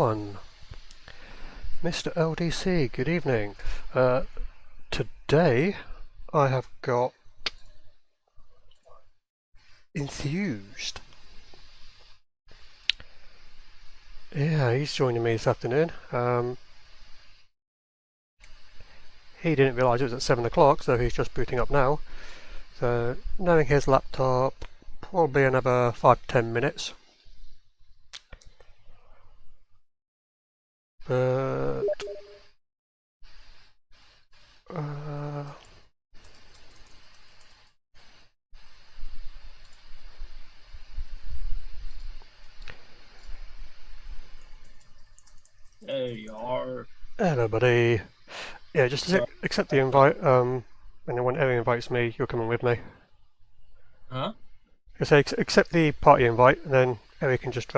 one. Mr. LDC, good evening. Today I have got Enthused. Yeah, he's joining me this afternoon. He didn't realise it was at 7 o'clock, so he's just booting up now. So, knowing his laptop, probably another 5 to 10 minutes. But There you are. hello, buddy. Yeah, just accept the invite. And then when Ellie invites me, you're coming with me. Huh? I say accept the party invite, and then Ellie can just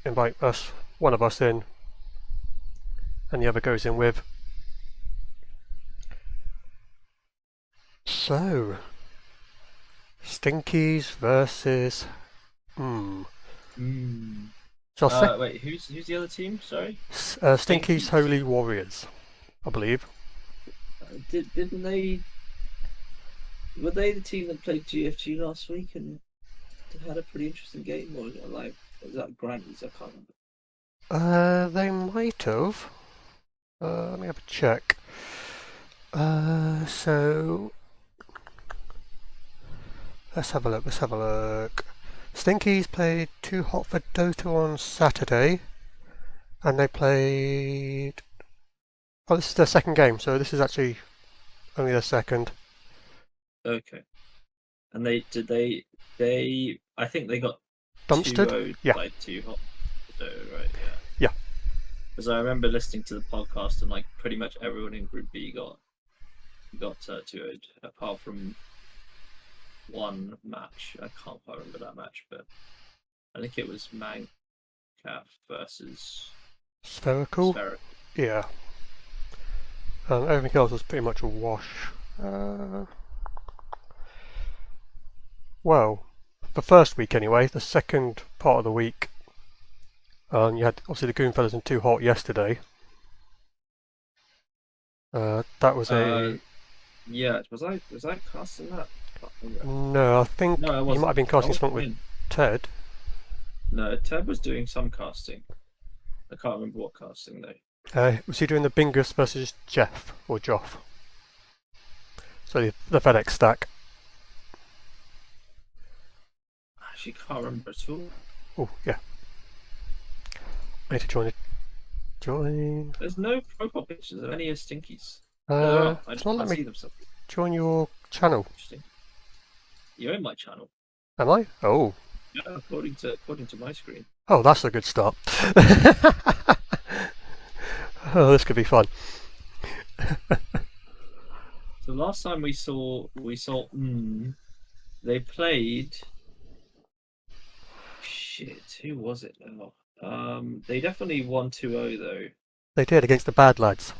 invite us, one of us in, and the other goes in with. So, Stinkies versus. So Wait, who's the other team? Sorry. Stinky's Holy Warriors, I believe. Didn't they? Were they the team that played GFG last week and had a pretty interesting game? Or was that Granny's? I can't remember. They might have. Let me have a check. So let's have a look. Stinky's played Too Hot for Dota on Saturday, and they played. Oh, this is their second game, so this is actually only their second. Okay. And they I think they got Dumpstered? Yeah. by Too Hot for Dota, right? Yeah. Yeah. Because I remember listening to the podcast and pretty much everyone in Group B got 2-0, apart from one match. I can't quite remember that match, but I think it was Mancaf versus Spherical? Yeah. Everything else was pretty much a wash. Well, the first week anyway, the second part of the week, you had obviously the Goonfellas and Too Hot yesterday. That was yeah, was I casting that? No, I think No, you might have been casting something with Ted. No, Ted was doing some casting. I can't remember what casting though. Was he doing the Bingus versus Jeff or Joff? So the FedEx stack. I actually can't remember at all. Oh yeah. I need to join. There's no profile pictures of any of Stinkies. I just not can't let see me them. join your channel. Interesting. You're in my channel. Am I? Oh. Yeah, according to my screen. Oh, that's a good start. Oh, this could be fun. So last time we saw they played. Shit, who was it now? They definitely won 2-0 though. They did against the Bad Lads.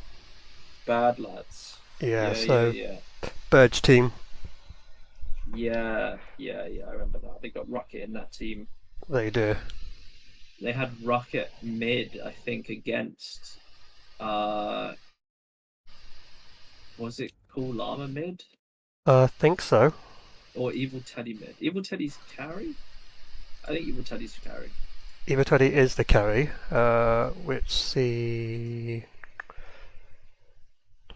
Bad Lads. Yeah, Yeah. Bird's team. Yeah, I remember that. They got Rocket in that team. They do. They had Rocket mid, I think, against was it Cool Llama mid? I think so. Or Evil Teddy mid? Evil Teddy's carry? I think Evil Teddy's carry. Evil Teddy is the carry, which the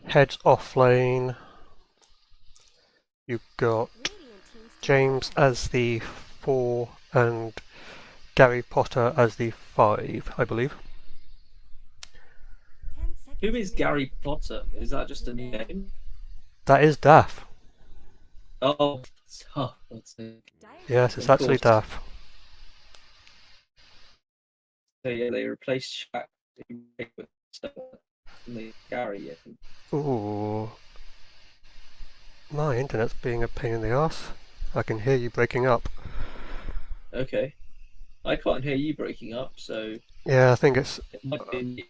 heads off lane. You've got James as the 4 and Gary Potter as the 5, I believe. Who is Gary Potter? Is that just a new name? That is Daff. Oh, that's it. Yes, it's actually Daff. So yeah, they replaced Shaq with Gary in. Ooh. My internet's being a pain in the ass. I can hear you breaking up. Okay. I can't hear you breaking up, so... Yeah, I think it might be...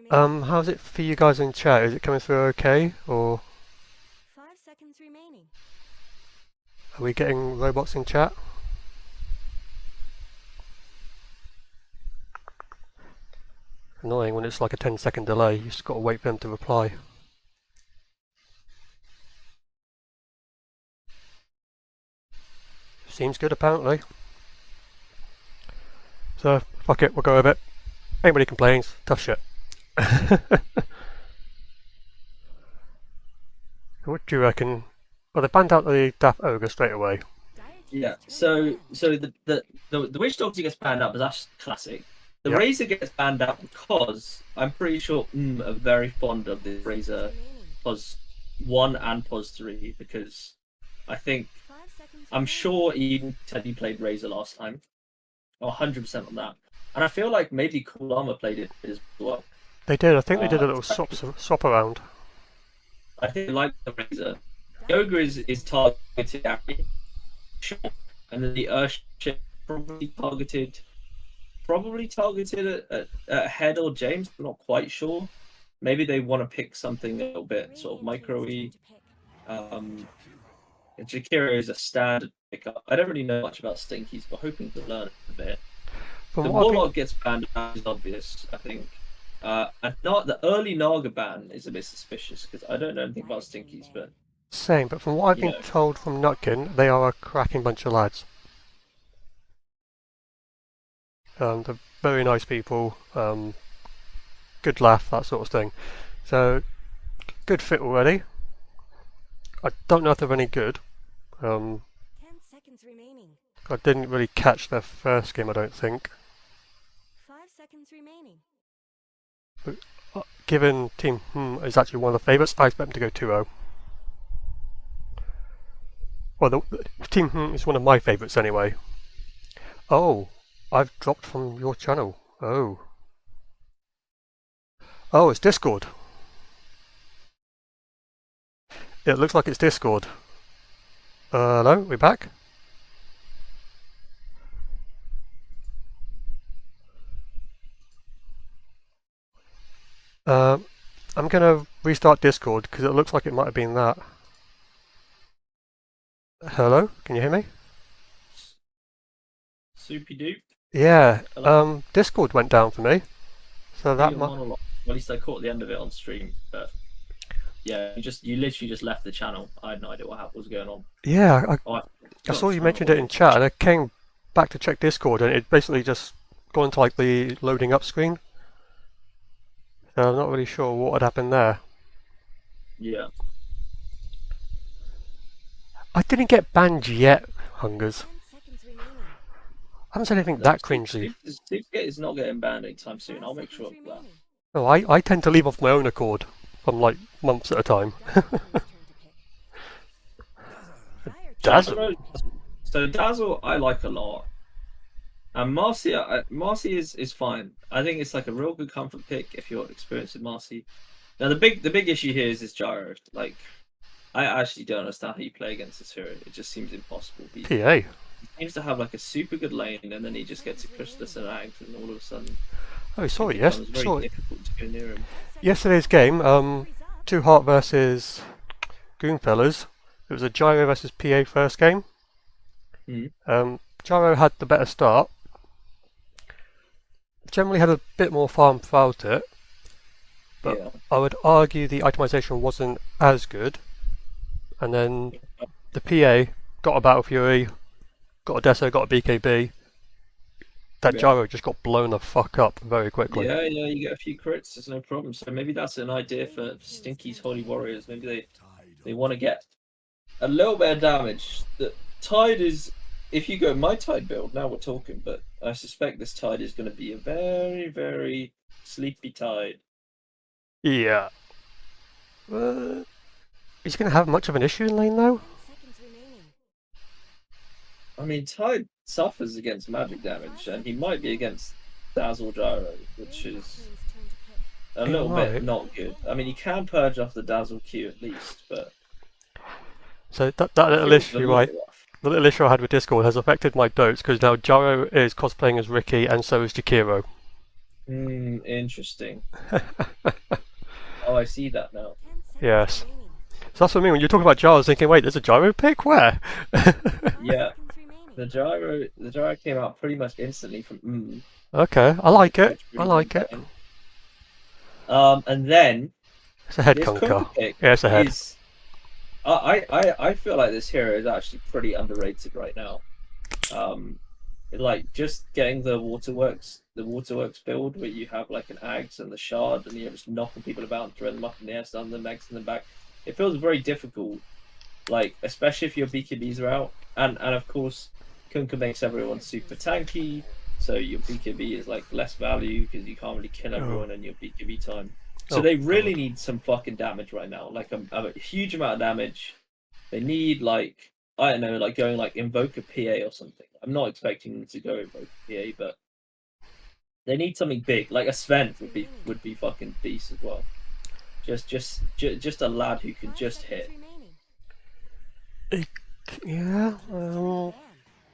how's it for you guys in chat? Is it coming through okay, or... 5 seconds remaining. Are we getting robots in chat? Annoying when it's like a 10-second delay. You just got to wait for them to reply. Seems good apparently. So fuck it, we'll go with it. Anybody complains, tough shit. What do you reckon? Well, they banned out the Daft Ogre straight away. Yeah. So the Witch Doctor gets banned out, but that's classic. The Yep. Razor gets banned out because I'm pretty sure are very fond of the Razor Pos 1 and Pos 3 because I think I'm sure he said he played Razor last time. 100% on that. And I feel like maybe Llama played it as well. They did. I think they did a little swap around. I think I like the Razor. The Ogre is targeted at me, sure. And then the Earthship probably targeted at Head or James, but not quite sure. Maybe they want to pick something a little bit sort of micro-y. Jakiro is a standard pickup. I don't really know much about Stinkies, but hoping to learn a bit. From The what I've been- Warlock gets banned out is obvious, I think. And not the early Naga ban is a bit suspicious because I don't know anything about Stinkies, but Same, but from what I've been Yeah. told from Nutkin, they are a cracking bunch of lads. They're very nice people, good laugh, that sort of thing. So, good fit already. I don't know if they're any good. 10 seconds remaining. I didn't really catch their first game, I don't think. 5 seconds remaining. Given Team is actually one of the favourites, I expect them to go 2-0. Well, the Team is one of my favourites anyway. Oh, I've dropped from your channel. Oh. Oh, it's Discord. It looks like it's Discord. Hello, we back? I'm gonna restart Discord because it looks like it might have been that. Hello, can you hear me? soupy doop. Yeah, Hello. Discord went down for me. So that Your might. monologue. Well, at least I caught the end of it on stream, but yeah, you literally just left the channel. I had no idea what was going on. Yeah, Oh, I saw you mentioned it in chat and I came back to check Discord and it basically just gone to like the loading up screen. So I'm not really sure what had happened there. Yeah. I didn't get banned yet, Hungers. 10 seconds remaining. I haven't said anything that cringy. Supes is not getting banned anytime soon. I'll make sure of that. No, I tend to leave off my own accord from like months at a time. Dazzle. So Dazzle, I like a lot. And Marcy is fine. I think it's like a real good comfort pick if you're experienced with Marcy. Now the big issue here is this gyro. Like, I actually don't understand how you play against this hero. It just seems impossible. He PA. seems to have like a super good lane, and then he just gets a Chrysalis and Ags, and all of a sudden, Oh, sorry, it yes. becomes very Sorry. difficult to go near him. Yesterday's game, Two Heart versus Goonfellas. It was a Gyro versus PA first game. Gyro had the better start. Generally had a bit more farm throughout it. But Yeah. I would argue the itemization wasn't as good. And then the PA got a Battle Fury, got a Deso, got a BKB. That Yeah. Gyro just got blown the fuck up very quickly. Yeah, you get a few crits, there's no problem. So maybe that's an idea for Stinky's Holy Warriors. Maybe they want to get a little bit of damage. The Tide is, if you go my Tide build, now we're talking, but I suspect this Tide is going to be a very, very sleepy Tide. Yeah. He's going to have much of an issue in lane though? 10 seconds remaining. I mean, Tide suffers against magic damage, and he might be against Dazzle Gyro, which is a little might. bit not good. I mean, you can purge off the Dazzle Q at least, but So that little feels a issue, little right? rough. The little issue I had with Discord has affected my dotes because now Gyro is cosplaying as Ricky and so is Jakiro. Interesting. Oh, I see that now. 10 seconds Yes. remaining. So that's what I mean. When you're talking about Gyro, I was thinking, wait, there's a Gyro pick? Where? 5 Yeah. seconds remaining. The gyro came out pretty much instantly from Okay, I like it. which I really like good it. game. And then It's a head this conker. Kunkka pick Yeah, it's a head. is. I feel like this hero is actually pretty underrated right now. Like just getting the waterworks build where you have like an axe and the shard and you're just knocking people about and throwing them up in the air, stun them, eggs in the back. It feels very difficult, like especially if your BKBs are out, and of course, Kunkka makes everyone super tanky, so your BKB is like less value because you can't really kill everyone in your BKB time. So Oh, they really God. need some fucking damage right now, like a huge amount of damage. They need like I don't know, like going like invoke a PA or something. I'm not expecting them to go invoke a PA, but they need something big, like a Sven would be fucking beast as well. Just a lad who can 5 just seconds hit. remaining. Yeah, Ban.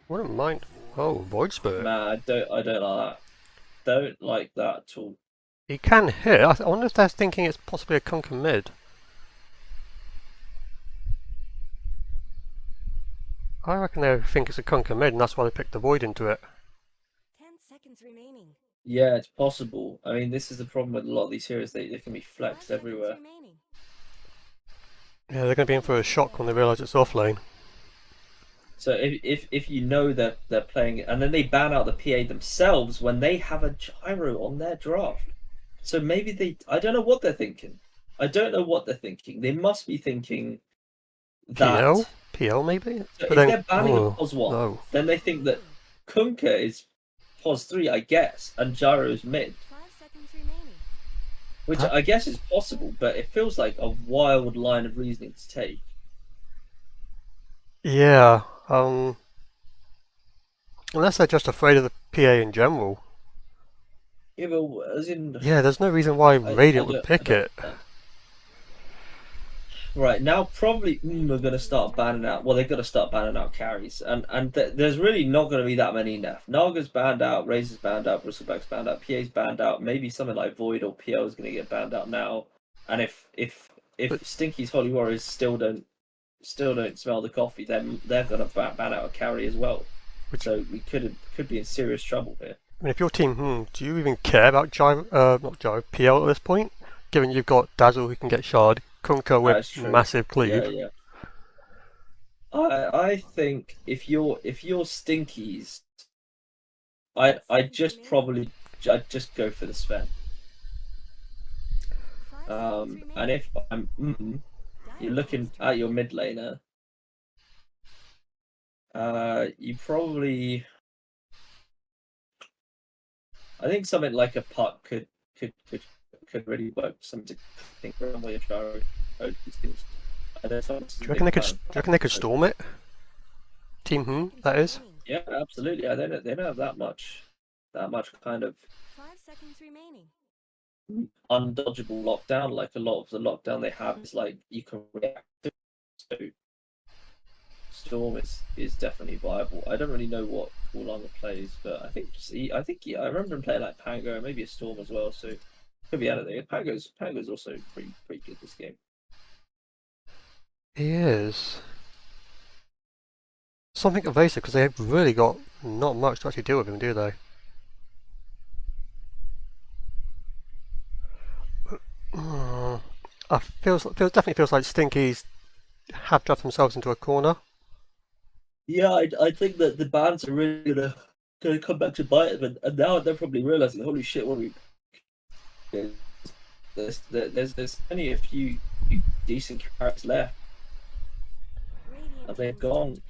wouldn't mind. Oh, Void Spirit. Man, I don't like that. Don't like that at all. He can hit. I wonder if they're thinking it's possibly a conker mid. I reckon they think it's a conker mid, and that's why they picked the Void into it. 10 seconds remaining. Yeah, it's possible. I mean, this is the problem with a lot of these heroes. They can be 5 flexed seconds everywhere. remaining. Yeah, they're going to be in for a shock when they realise it's off lane. So if you know that they're playing, and then they ban out the PA themselves when they have a gyro on their draft. So maybe I don't know what they're thinking. I don't know what they're thinking. They must be thinking that. PL? PL maybe? So But if then, they're banning a oh, POS 1, no. then they think that Kunkka is POS 3, I guess, and gyro is mid. 5 seconds remaining. Which That- I guess is possible, but it feels like a wild line of reasoning to take. Yeah, unless they're just afraid of the PA in general. Yeah, but as in, Yeah, there's no reason why I Radiant would don't pick it. understand. Right now, probably are going to start banning out. Well, they've got to start banning out carries, and there's really not going to be that many enough. Naga's banned out, Razor's banned out, Bristleback's banned out, PA's banned out. Maybe something like Void or PL is going to get banned out now. And if But- Stinky's Holy Warriors still don't smell the coffee, then they're going to ban out a carry as well. So we could be in serious trouble here. I mean, if your team, do you even care about not Gyro, PL at this point? Given you've got Dazzle who can get shard, Kunkka with That's true. massive cleave. Yeah. I think if you're Stinkies, I'd just go for the Sven. 5 seconds remaining. And if you're looking at your mid laner, you probably, I think something like a puck could really work. Something to think around where you're trying. Do you reckon they could storm it? Team that is. Yeah, absolutely. They don't have that much kind of 5 seconds remaining. undodgeable lockdown. Like a lot of the lockdown they have is like you can react to. So Storm is definitely viable. I don't really know what Llama plays, but I think I remember him playing like Pango, maybe a Storm as well. So could be out of there. Pango's also pretty good this game. He is. Something evasive because they've really got not much to actually deal with him, do they? Definitely feels like Stinkies have dropped themselves into a corner. Yeah, I think that the bans are really gonna come back to bite them, and now they're probably realizing, holy shit, what are we? There's only a few decent characters left. And they've gone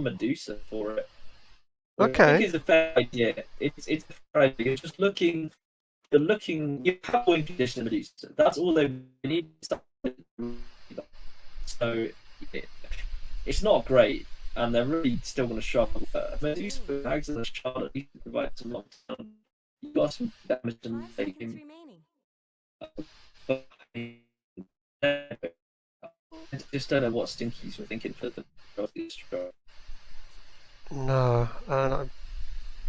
Medusa for it. I think it's a fair idea. It's a fair idea. You're have win condition of Medusa. That's all they need to start with. So it's not great, and they're really still going to struggle. Medusa bags and the shard at least provide some lockdown. You got some damage and 5 seconds remaining. I just don't know what Stinkies were thinking for the draft. No, and I'm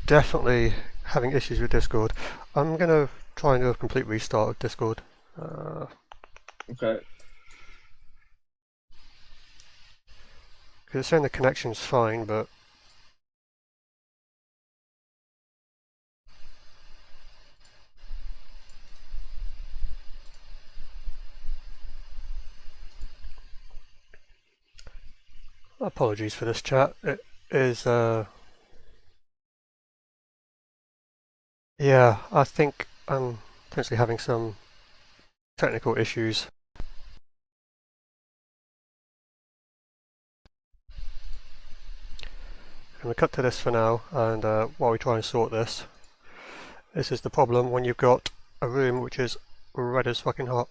definitely having issues with Discord. I'm gonna try and do a complete restart of Discord. Okay. Because it's saying the connection's fine, but Apologies for this chat. It is, yeah, I think I'm potentially having some technical issues. I'm going to cut to this for now, and while we try and sort this, this is the problem when you've got a room which is red as fucking hot.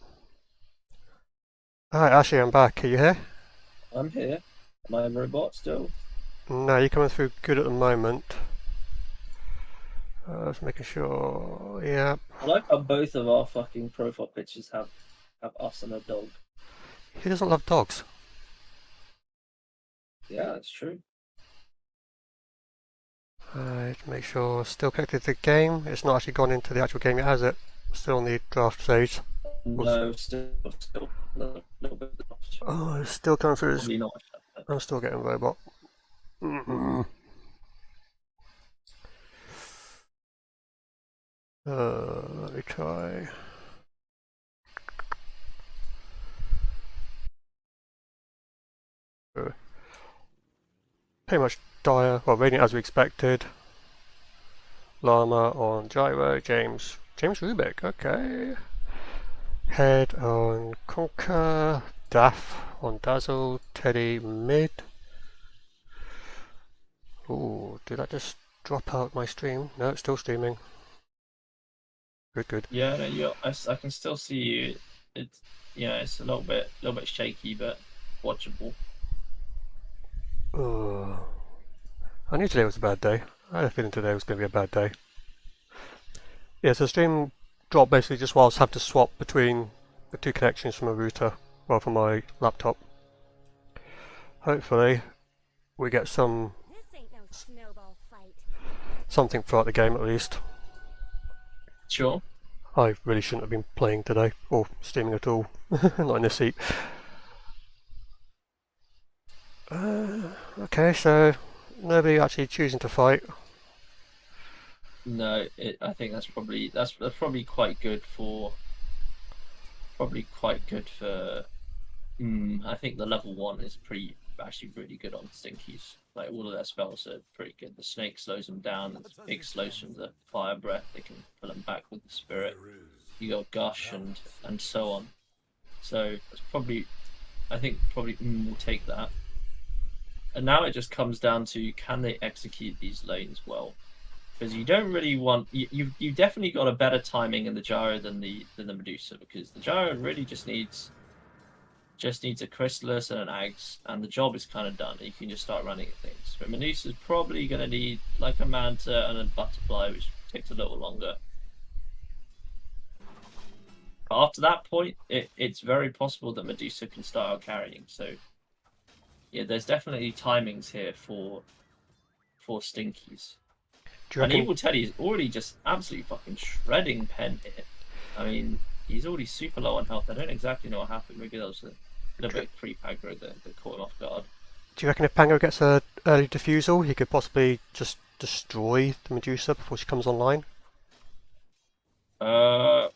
Alright, Ashley, I'm back. Are you here? I'm here. Am I a robot still? No, you're coming through good at the moment. Just making sure. Yeah. I like how both of our fucking profile pictures have us and a dog. He doesn't love dogs. Yeah, that's true. Alright, make sure still connected to the game. It's not actually gone into the actual game yet, has it? Still on the draft stage. No, still a little bit lost. Oh, it's still coming through. Probably not. I'm still getting robot. Let me try. Pretty much dire. Well, radiant as we expected. Llama on gyro. James Rubik. Okay. Head on Conquer. Daff on Dazzle. Teddy mid. Ooh, did that just drop out my stream? No, it's still streaming. Good. Yeah, no, I can still see you. It's it's a little bit shaky, but watchable. I knew today was a bad day. I had a feeling today was going to be a bad day. Yeah, so stream dropped basically just whilst I have to swap between the two connections from a router, well, from my laptop. Hopefully, we get This ain't no snowball fight. something throughout the game at least. Sure. I really shouldn't have been playing today, or streaming at all. Not in this seat. Okay, so nobody actually choosing to fight. No, I think that's probably quite good for. I think the level 1 is actually really good on Stinkies. Like all of their spells are pretty good. The snake slows them down. The big slows from the fire breath. They can pull them back with the spirit. You got gush and so on. So it's probably, I think probably will take that. And now it just comes down to, can they execute these lanes well? Because you don't really want you've definitely got a better timing in the gyro than the Medusa, because the gyro really just needs a Chrysalis and an Ags, and the job is kind of done. You can just start running at things. But Medusa's probably going to need like a Manta and a Butterfly, which takes a little longer. But after that point, it's very possible that Medusa can start out carrying. So yeah, there's definitely timings here for Stinkies. And Evil Teddy is already just absolutely fucking shredding Penn here. I mean, he's already super low on health. I don't exactly know what happened. Maybe that was a little bit of creep aggro that caught him off guard. Do you reckon if Pango gets an early defusal, he could possibly just destroy the Medusa before she comes online? Yeah,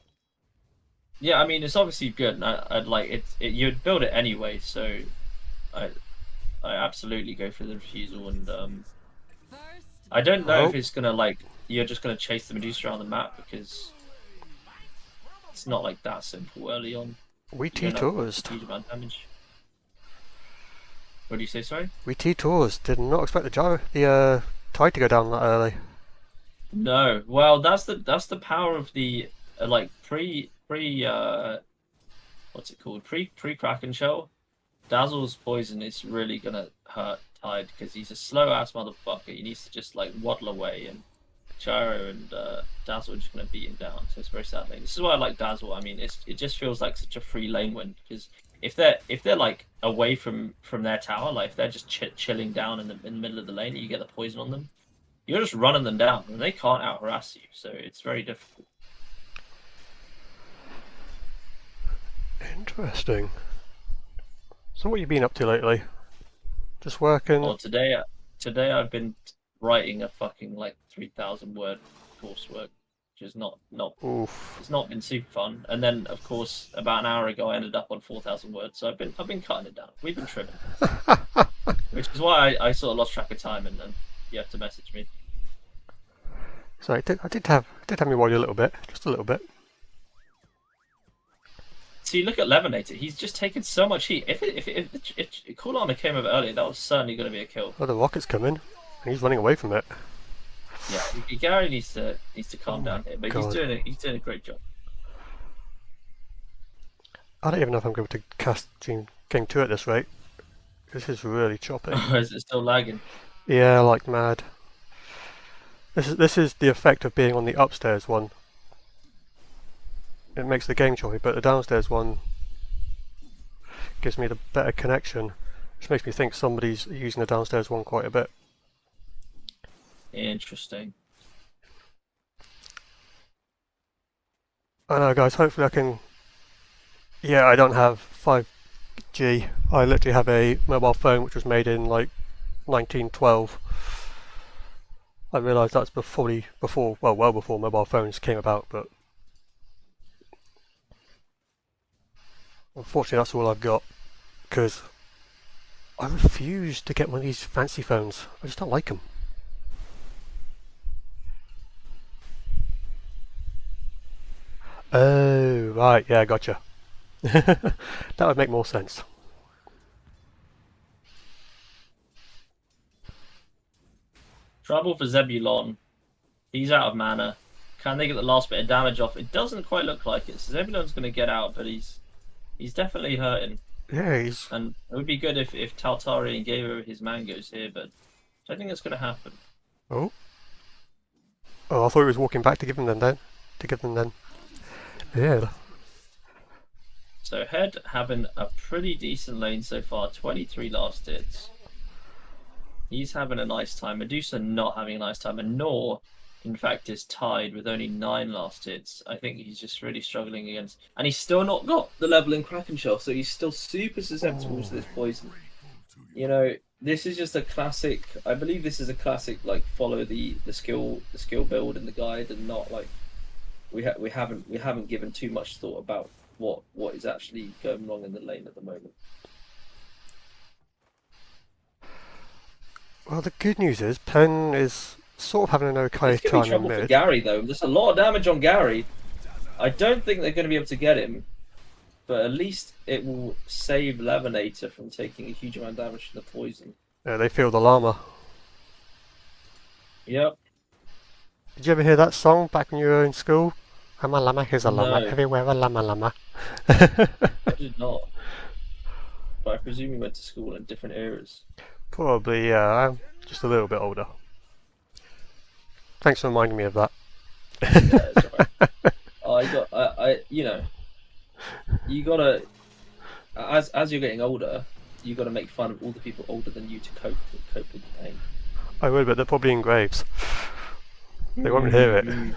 I mean, it's obviously good, and I'd like it. You'd build it anyway, so I absolutely go for the refusal, and I don't know if it's gonna like you're just gonna chase the Medusa around the map, because it's not like that simple early on. We T-toursed. Huge amount of damage. What do you say? Sorry. We T-toursed. Did not expect the tide to go down that early. No, well, that's the power of the like what's it called? Pre Kraken Shell. Dazzle's poison is really gonna hurt Tide, because he's a slow ass motherfucker. He needs to just like waddle away, and Gyro and Dazzle are just gonna beat him down. So it's very sad lane. This is why I like Dazzle. I mean, it just feels like such a free lane win, because if they're like away from their tower, like if they're just chilling down in the middle of the lane, and you get the poison on them, you're just running them down, and they can't out harass you. So it's very difficult. Interesting. So what have you been up to lately? Just working? Well, today I've been writing a fucking like 3,000 word coursework, which is not Oof. it's not been super fun. And then of course about an hour ago I ended up on 4,000 words, so I've been cutting it down. We've been trimming. Which is why I sort of lost track of time, and then you have to message me. So I did have me worry a little bit, just a little bit. So you look at Levonator, he's just taken so much heat. If Cool Llama came over earlier, that was certainly going to be a kill. Oh, the rocket's coming, and he's running away from it. Yeah, Gary needs to calm down here, but God. he's doing a great job. I don't even know if I'm going to cast game 2 at this rate. This is really choppy. Is it still lagging? Yeah, like mad. This is the effect of being on the upstairs one. It makes the game choppy, but the downstairs one gives me the better connection, which makes me think somebody's using the downstairs one quite a bit. Interesting. I know, guys. Hopefully I can. Yeah, I don't have 5G. I literally have a mobile phone which was made in like 1912. I realise that's well before mobile phones came about, but unfortunately that's all I've got, because I refuse to get one of these fancy phones. I just don't like them. Oh, right, yeah, gotcha. That would make more sense. Trouble for Zebulon. He's out of mana. Can they get the last bit of damage off? It doesn't quite look like it. So Zebulon's going to get out, but he's definitely hurting. Yeah, he's... And it would be good if Taltarian gave over his mangoes here, but I don't think that's going to happen. Oh. Oh, I thought he was walking back to give them then. Yeah. So Head having a pretty decent lane so far. 23 last hits. He's having a nice time. Medusa not having a nice time. And Nor, in fact, is tied with only 9 last hits. I think he's just really struggling against... And he's still not got the level in Kraken Shell, so he's still super susceptible to this poison. You know, this is just a classic... I believe this is a classic, like, follow the skill build in the guide, and not, like... We haven't given too much thought about what is actually going wrong in the lane at the moment. Well, the good news is Penn is sort of having an okay It's going to be time in trouble for mid. Gary, though. There's a lot of damage on Gary. I don't think they're going to be able to get him, but at least it will save Levonator from taking a huge amount of damage from the poison. Yeah, they feel the Llama. Yep. Did you ever hear that song back when you were in school? I'm a llama, here's a llama, No. everywhere a llama. I did not. But I presume you went to school in different eras. Probably, yeah, I'm just a little bit older. Thanks for reminding me of that. Yeah, it's alright. You gotta, as you're getting older, you gotta make fun of all the people older than you to cope with the pain. I would, but they're probably in graves. They won't hear it.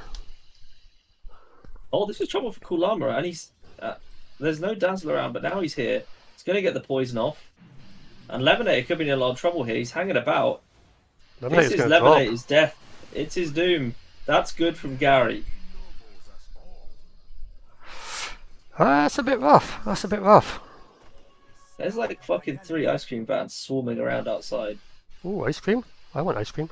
Oh, this is trouble for Cool Llama, and he's there's no Dazzle around, but now he's here. He's gonna get the poison off, and Levonator could be in a lot of trouble here. He's hanging about. This is Levonator's death. It's his doom. That's good from Gary. That's a bit rough. There's like fucking 3 ice cream vans swarming around outside. Ooh, ice cream? I want ice cream.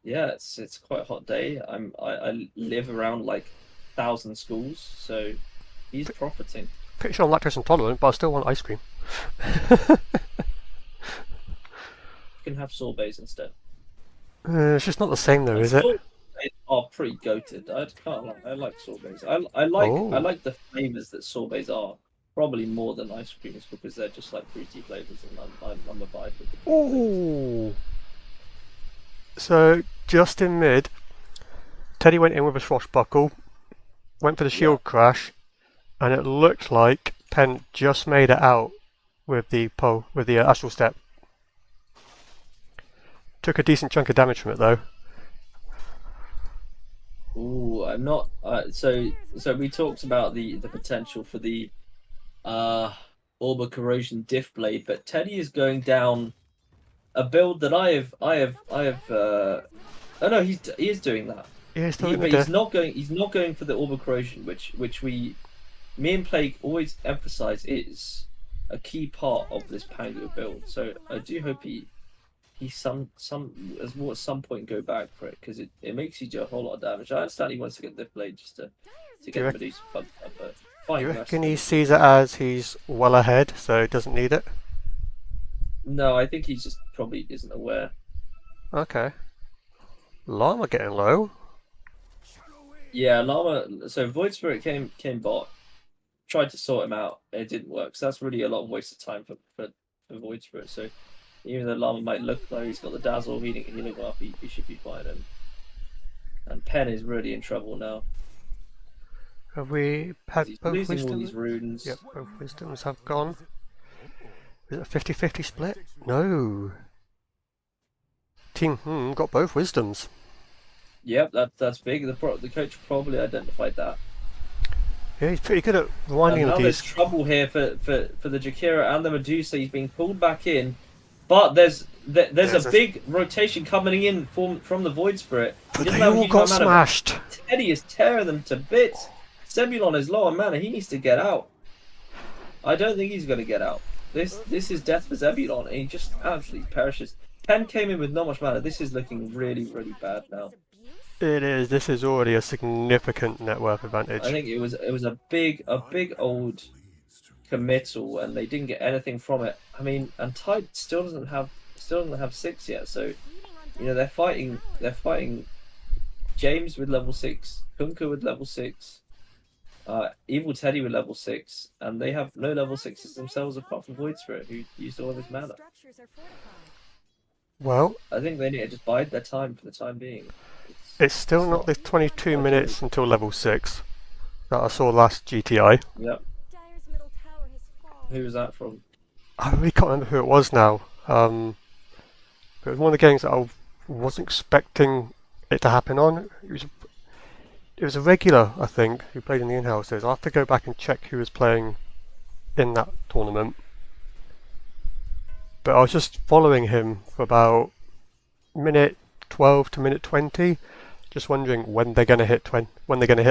Yeah, it's quite a hot day. I live around like 1,000 schools, so he's profiting. Pretty sure I'm lactose intolerant, but I still want ice cream. You can have sorbets instead. It's just not the same though, is it? Sorbets are pretty goated. I can't lie. I like sorbets. I like the flavors that sorbets are. Probably more than ice creams, because they're just like fruity flavors, and I'm a vibe with the Ooh. So just in mid, Teddy went in with a swashbuckle, went for the shield crash, and it looked like Penn just made it out with the astral step. Took a decent chunk of damage from it though. Ooh, I'm not. So we talked about the potential for the Orba Corrosion Diff Blade, but Teddy is going down a build that I have. Oh no, he is doing that. Yeah, But he's not going. He's not going for the Orba Corrosion, which me and Plague always emphasize is a key part of this Pango build. So I do hope he some at some point go back for it, because it makes you do a whole lot of damage. I understand he wants to get the blade just to get the Medusa fucked up, but You fighting reckon he wrestling. sees it as he's well ahead, so he doesn't need it? No, I think he just probably isn't aware. Okay. Llama getting low. Yeah, Llama. So Void Spirit came bot, tried to sort him out, and it didn't work. So that's really a lot of wasted time for Void Spirit. So even though Llama might look like he's got the dazzle healing up, he should be fine. And Penn is really in trouble now. Have we had He's both losing all wisdoms? these runes. Yep, both wisdoms have gone. Is it a 50-50 split? No. Team got both wisdoms. Yep, that's big. The coach probably identified that. Yeah, he's pretty good at rewinding And now with there's these. trouble here for the Jakira and the Medusa. He's being pulled back in, but there's a big rotation coming in from the Void Spirit. But they all got smashed. Teddy is tearing them to bits. Zebulon is low on mana. He needs to get out. I don't think he's going to get out. This is death for Zebulon. He just absolutely perishes. Penn came in with not much mana. This is looking really, really bad now. It is. This is already a significant net worth advantage. I think it was a big old committal, and they didn't get anything from it. I mean, and Tide still doesn't have 6 yet. So, you know, they're fighting James with level 6, Kunka with level 6, Evil Teddy with level 6, and they have no level 6s themselves apart from Void Spirit, who used all of his mana. Well, I think they need to just bide their time for the time being. it's still not the 22 minutes until level 6 that I saw last GTI. Yep. Who was that from? I really can't remember who it was now. But it was one of the games that I wasn't expecting it to happen on. It was a regular, I think, who played in the in-houses. I'll have to go back and check who was playing in that tournament. But I was just following him for about minute 12 to minute 20, just wondering when they're going to hit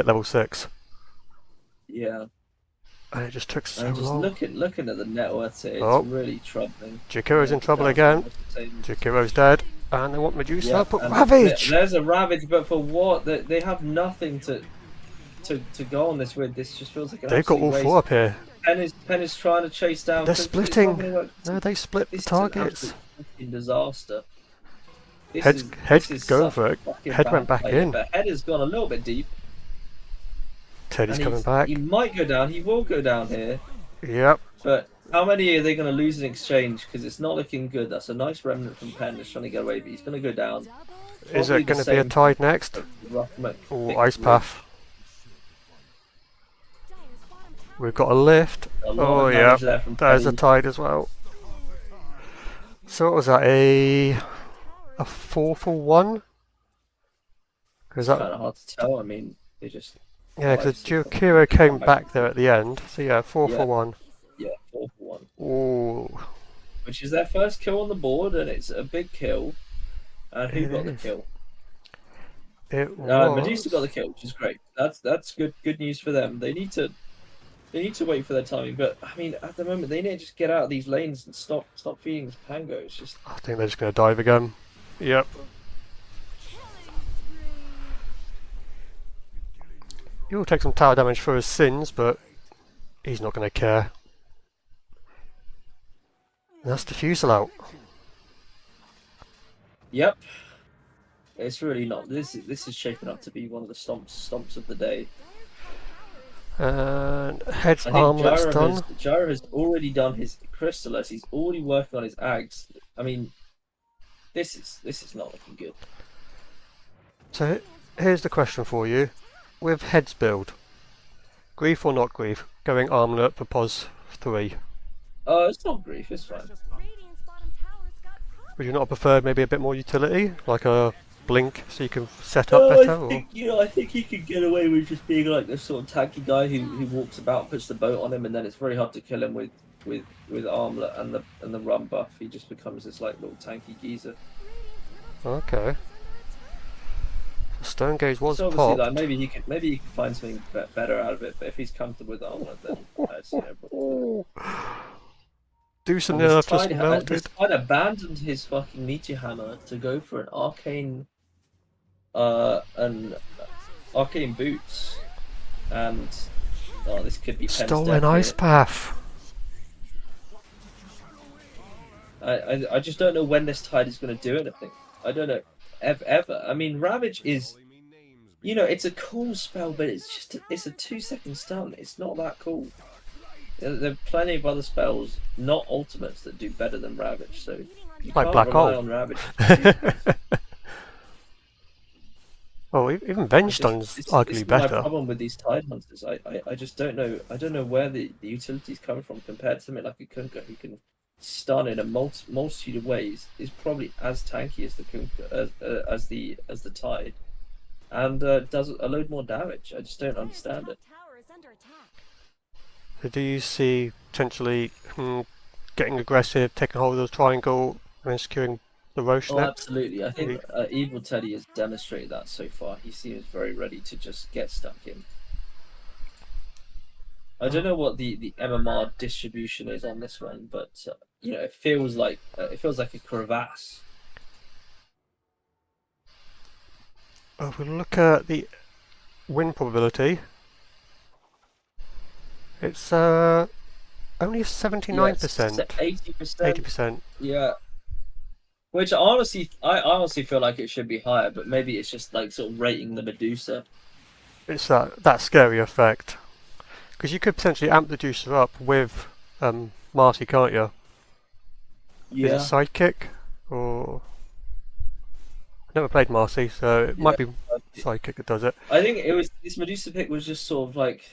level 6. Yeah. And it just took so And just long. looking at the net worth here, it's Oh. really troubling. Jakiro's in trouble again. Jakiro's dead. And they want Medusa, Yeah, but and Ravage! There's a Ravage, but for what? They have nothing to go on this with. This just feels like an They've got all absolute 4 up here. waste. Penn is trying to chase down. They're It's not splitting. gonna work. No, they split the This targets. is an absolute fucking disaster. Head's going for it. Head went back in. But Head has gone a little bit deep. Teddy's and coming back. He might go down. He will go down here. Yep. But how many are they going to lose in exchange? Because it's not looking good. That's a nice remnant from Penn that's trying to get away, but he's going to go down. Is Probably it going the to be a same tide next? Ruff, Or Ice Path? We've got a lift. A lot Oh of yeah, damage there from there's a Penny. tide as well. So what was that? A 4-for-1? Because It's kind that, of hard to tell. I mean, they just yeah, because Jokiro came back there at the end. So yeah, 4-for-1. 4-for-1, Ooh, which is their first kill on the board, and it's a big kill. And who It got the is. kill? it was. Medusa got the kill, which is great. That's good news for them. They need to wait for their timing, but I mean, at the moment, they need to just get out of these lanes and stop feeding this Pango. It's just I think they're just going to dive again. Yep. He'll take some tower damage for his sins, but he's not going to care. And that's Diffusal out. yep. It's really not. This is shaping up to be one of the stomps of the day. And Head's I think armlet's done. Gyro has already done his Crystallis. He's already working on his Ags. I mean, this is not looking good. So here's the question for you. With Head's build, grief or not grief, going armlet for POS 3, It's not grief. It's fine. would you not prefer maybe a bit more utility, like a blink so you can set up better? I think he could get away with just being like this sort of tanky guy who walks about, puts the boat on him, and then it's very hard to kill him with armlet and the run buff. He just becomes this like little tanky geezer. Okay. Stone Gaze was So obviously, popped. like maybe he could find something better out of it. But if he's comfortable with armlet, then I see no problem. Do some And nerf just melted. this Tide abandoned his fucking meteor hammer to go for an arcane boots, and oh, this could be Penn's Stolen death ice here. path. I just don't know when this Tide is going to do anything. I don't know ever. I mean, Ravage is, it's a cool spell, but it's a 2-second stun. It's not that cool. There are plenty of other spells, not ultimates, that do better than Ravage. So you Like can't Black rely Hole. on Ravage. Oh, even Venge Stun's This arguably is my better. problem with these Tide Hunters. I just don't know. I don't know where the utility's coming from compared to something like a Kunkka who can stun in a multitude of ways. Is probably as tanky as the Kunkka, as the Tide, and does a load more damage. I just don't understand it. Tower is under attack. So do you see potentially getting aggressive, taking hold of the triangle, and securing the Roche Oh, net? absolutely. I think Evil Teddy has demonstrated that so far. He seems very ready to just get stuck in. I don't know what the MMR distribution is on this one, but it feels like a crevasse. If we look at the win probability, it's only 79%. 80%. 80%. Yeah. Which I honestly feel like it should be higher, but maybe it's just like sort of rating the Medusa. It's that scary effect. Because you could potentially amp the juicer up with Marty, can't you? Yeah. Is it Sidekick? Or... I've never played Marcy, so it might be Sidekick that does it. I think this Medusa pick was just sort of like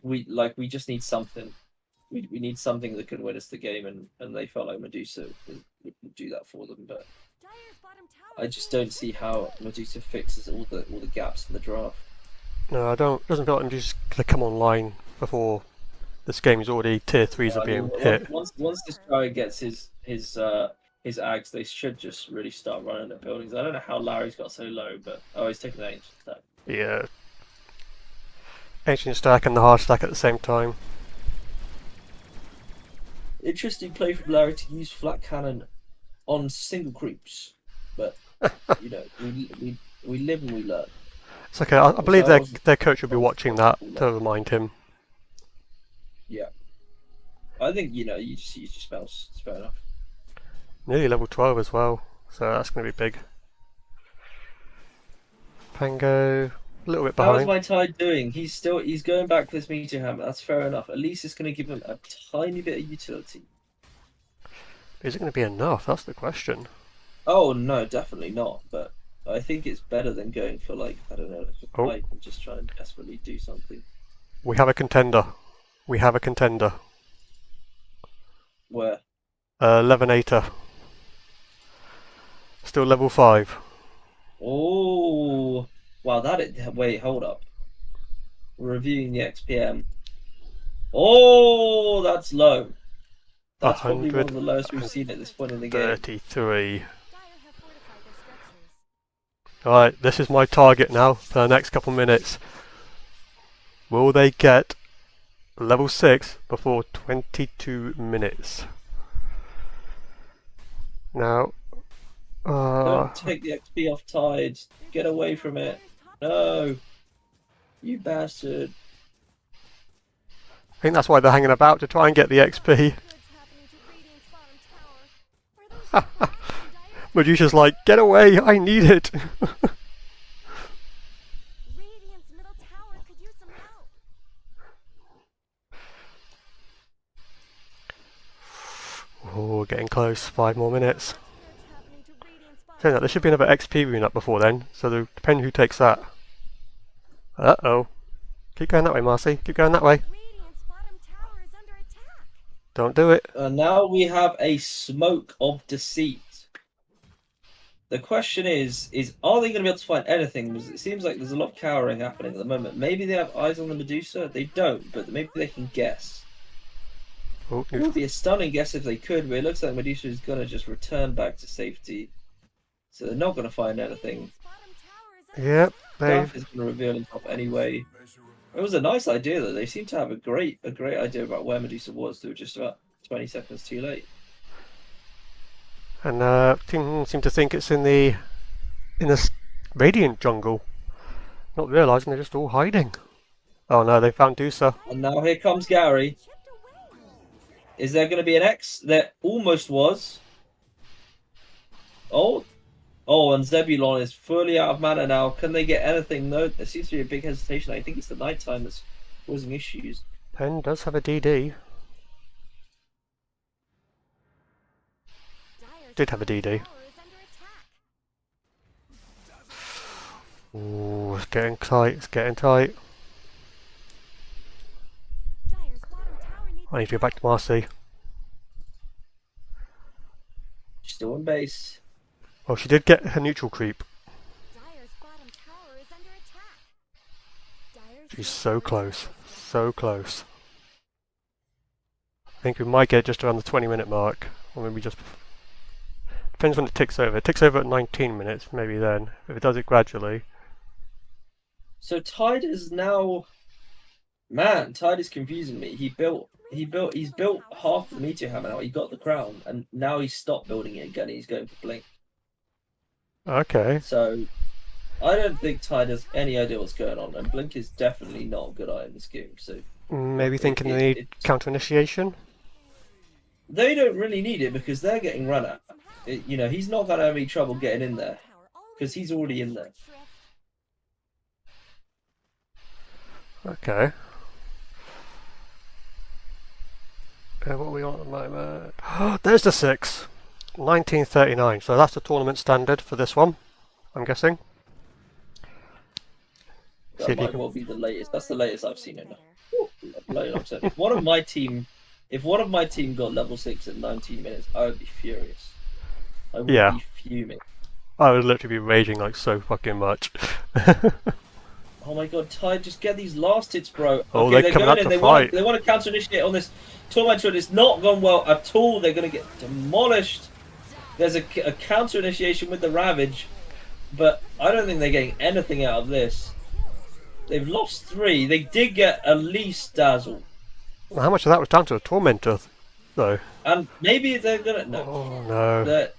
we just need something. We need something that can win us the game, and they felt like Medusa would do that for them. But Dire's bottom tower I just don't see how Medusa fixes all the gaps in the draft. No, I don't. Doesn't feel like I'm just gonna come online before this game is already tier 3s are being hit. Once this guy gets his ags, they should just really start running at buildings. I don't know how Larry's got so low, but he's taking an ancient stack. Yeah. Ancient stack and the hard stack at the same time. Interesting play from Larry to use flat cannon on single creeps, but we live and we learn. It's okay. I believe their coach will be watching that to remind him. Yeah, I think you just use your spells. It's fair enough. Nearly level 12 as well, so that's going to be big. Pango, a little bit How is behind. my Tide doing? He's going back for this meteor hammer. That's fair enough. At least it's going to give him a tiny bit of utility. Is it going to be enough? That's the question. Oh no, definitely not. But I think it's better than going for like I don't know, like a pipe and just trying to desperately do something. We have a contender. We have a contender. Where? Levonator. Still level 5. Oh, wow! Wait, hold up. We're reviewing the XPM. Oh, that's low. That's probably one of the lowest we've seen at this point in the game. 33. Dire have fortified their structures. Alright, this is my target now for the next couple minutes. Will they get level 6 before 22 minutes? Now, Don't take the XP off Tide. Get away from it. No, you bastard. I think that's why they're hanging about, to try and get the XP. Goods happening to Radiant's bottom tower. Are those Medusa's like, get away, I need it. Radiant's middle tower could use some help. Oh, getting close. 5 more minutes. Goods happening to Radiant's bottom So there should be another XP rune up before then, so depending who takes that. Uh-oh. Keep going that way, Marcy. Keep going that way. Radiant's bottom tower is under attack. Don't do it. Now we have a smoke of deceit. The question is are they going to be able to find anything? Because it seems like there's a lot of cowering happening at the moment. Maybe they have eyes on the Medusa. They don't, but maybe they can guess. Oh, It would be a stunning guess if they could, but it looks like Medusa is going to just return back to safety. So they're not going to find anything. Radiant's bottom tower is under yep, Daff is going to reveal himself anyway. It was a nice idea though. They seem to have a great idea about where Medusa was. They were just about 20 seconds too late. And team seem to think it's in the radiant jungle, not realising they're just all hiding. Oh no, they found Dusa. And now here comes Gary. Chipped away. Is there going to be an X? There almost was. Oh, and Zebulon is fully out of mana now. Can they get anything? No, there seems to be a big hesitation. I think it's the nighttime that's causing issues. Penn does have a DD. Dire's Did have a DD. tower is under attack. Ooh, it's getting tight. It's getting tight. Dire's bottom tower needs I need to go back to Marcy. Still in base. Well, she did get her neutral creep. Dire's bottom tower is under attack. Dire's She's middle so tower close. is So close. I think we might get just around the 20-minute mark. Or maybe just... Depends when it ticks over. It ticks over at 19 minutes, maybe then. If it does it gradually. So Tide is now... Man, Tide is confusing me. He's built half the meteor hammer now. He got the crown, and now he's stopped building it again. He's going for Blink. Okay. So I don't think Tide has any idea what's going on, and Blink is definitely not a good eye in this game. So Maybe thinking they need counter initiation. they don't really need it because they're getting run at. He's not going to have any trouble getting in there because he's already in there. Okay. What are we on at the moment? There's the 6. 1939. So that's the tournament standard for this one, I'm guessing. See That if you might can... well be the latest. That's the latest I've seen it. If one of my team got level 6 in 19 minutes, I would be furious. I would Yeah. be fuming. I would literally be raging like so fucking much. Oh my god, Tide, just get these last hits, bro. Oh, Okay, they're coming out to They fight. want to counter initiate on this tormentor, and it's not gone well at all. They're going to get demolished. There's a counter initiation with the Ravage, but I don't think they're getting anything out of this. They've lost 3. They did get at least Dazzle. How much of that was down to a tormentor, though? And maybe they're going to... No, Oh no. they're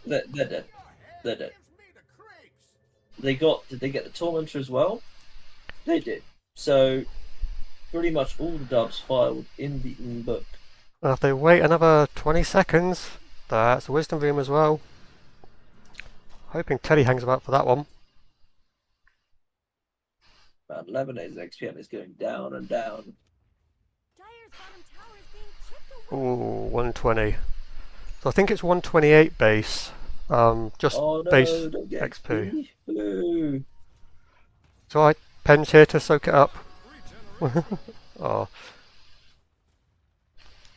dead. They're dead. Did they get the tormentor as well? They did. So, pretty much all the dubs filed in the book. Well, if they wait another 20 seconds, that's a wisdom room as well. Hoping Teddy hangs about for that one. Man, levonator's XPM is going down and down. Dire's bottom tower is being chipped away. Ooh, 120. So I think it's 128 base. Just Oh no, base don't get XP. XP. Blue. It's alright, Penn's here to soak it up. Oh.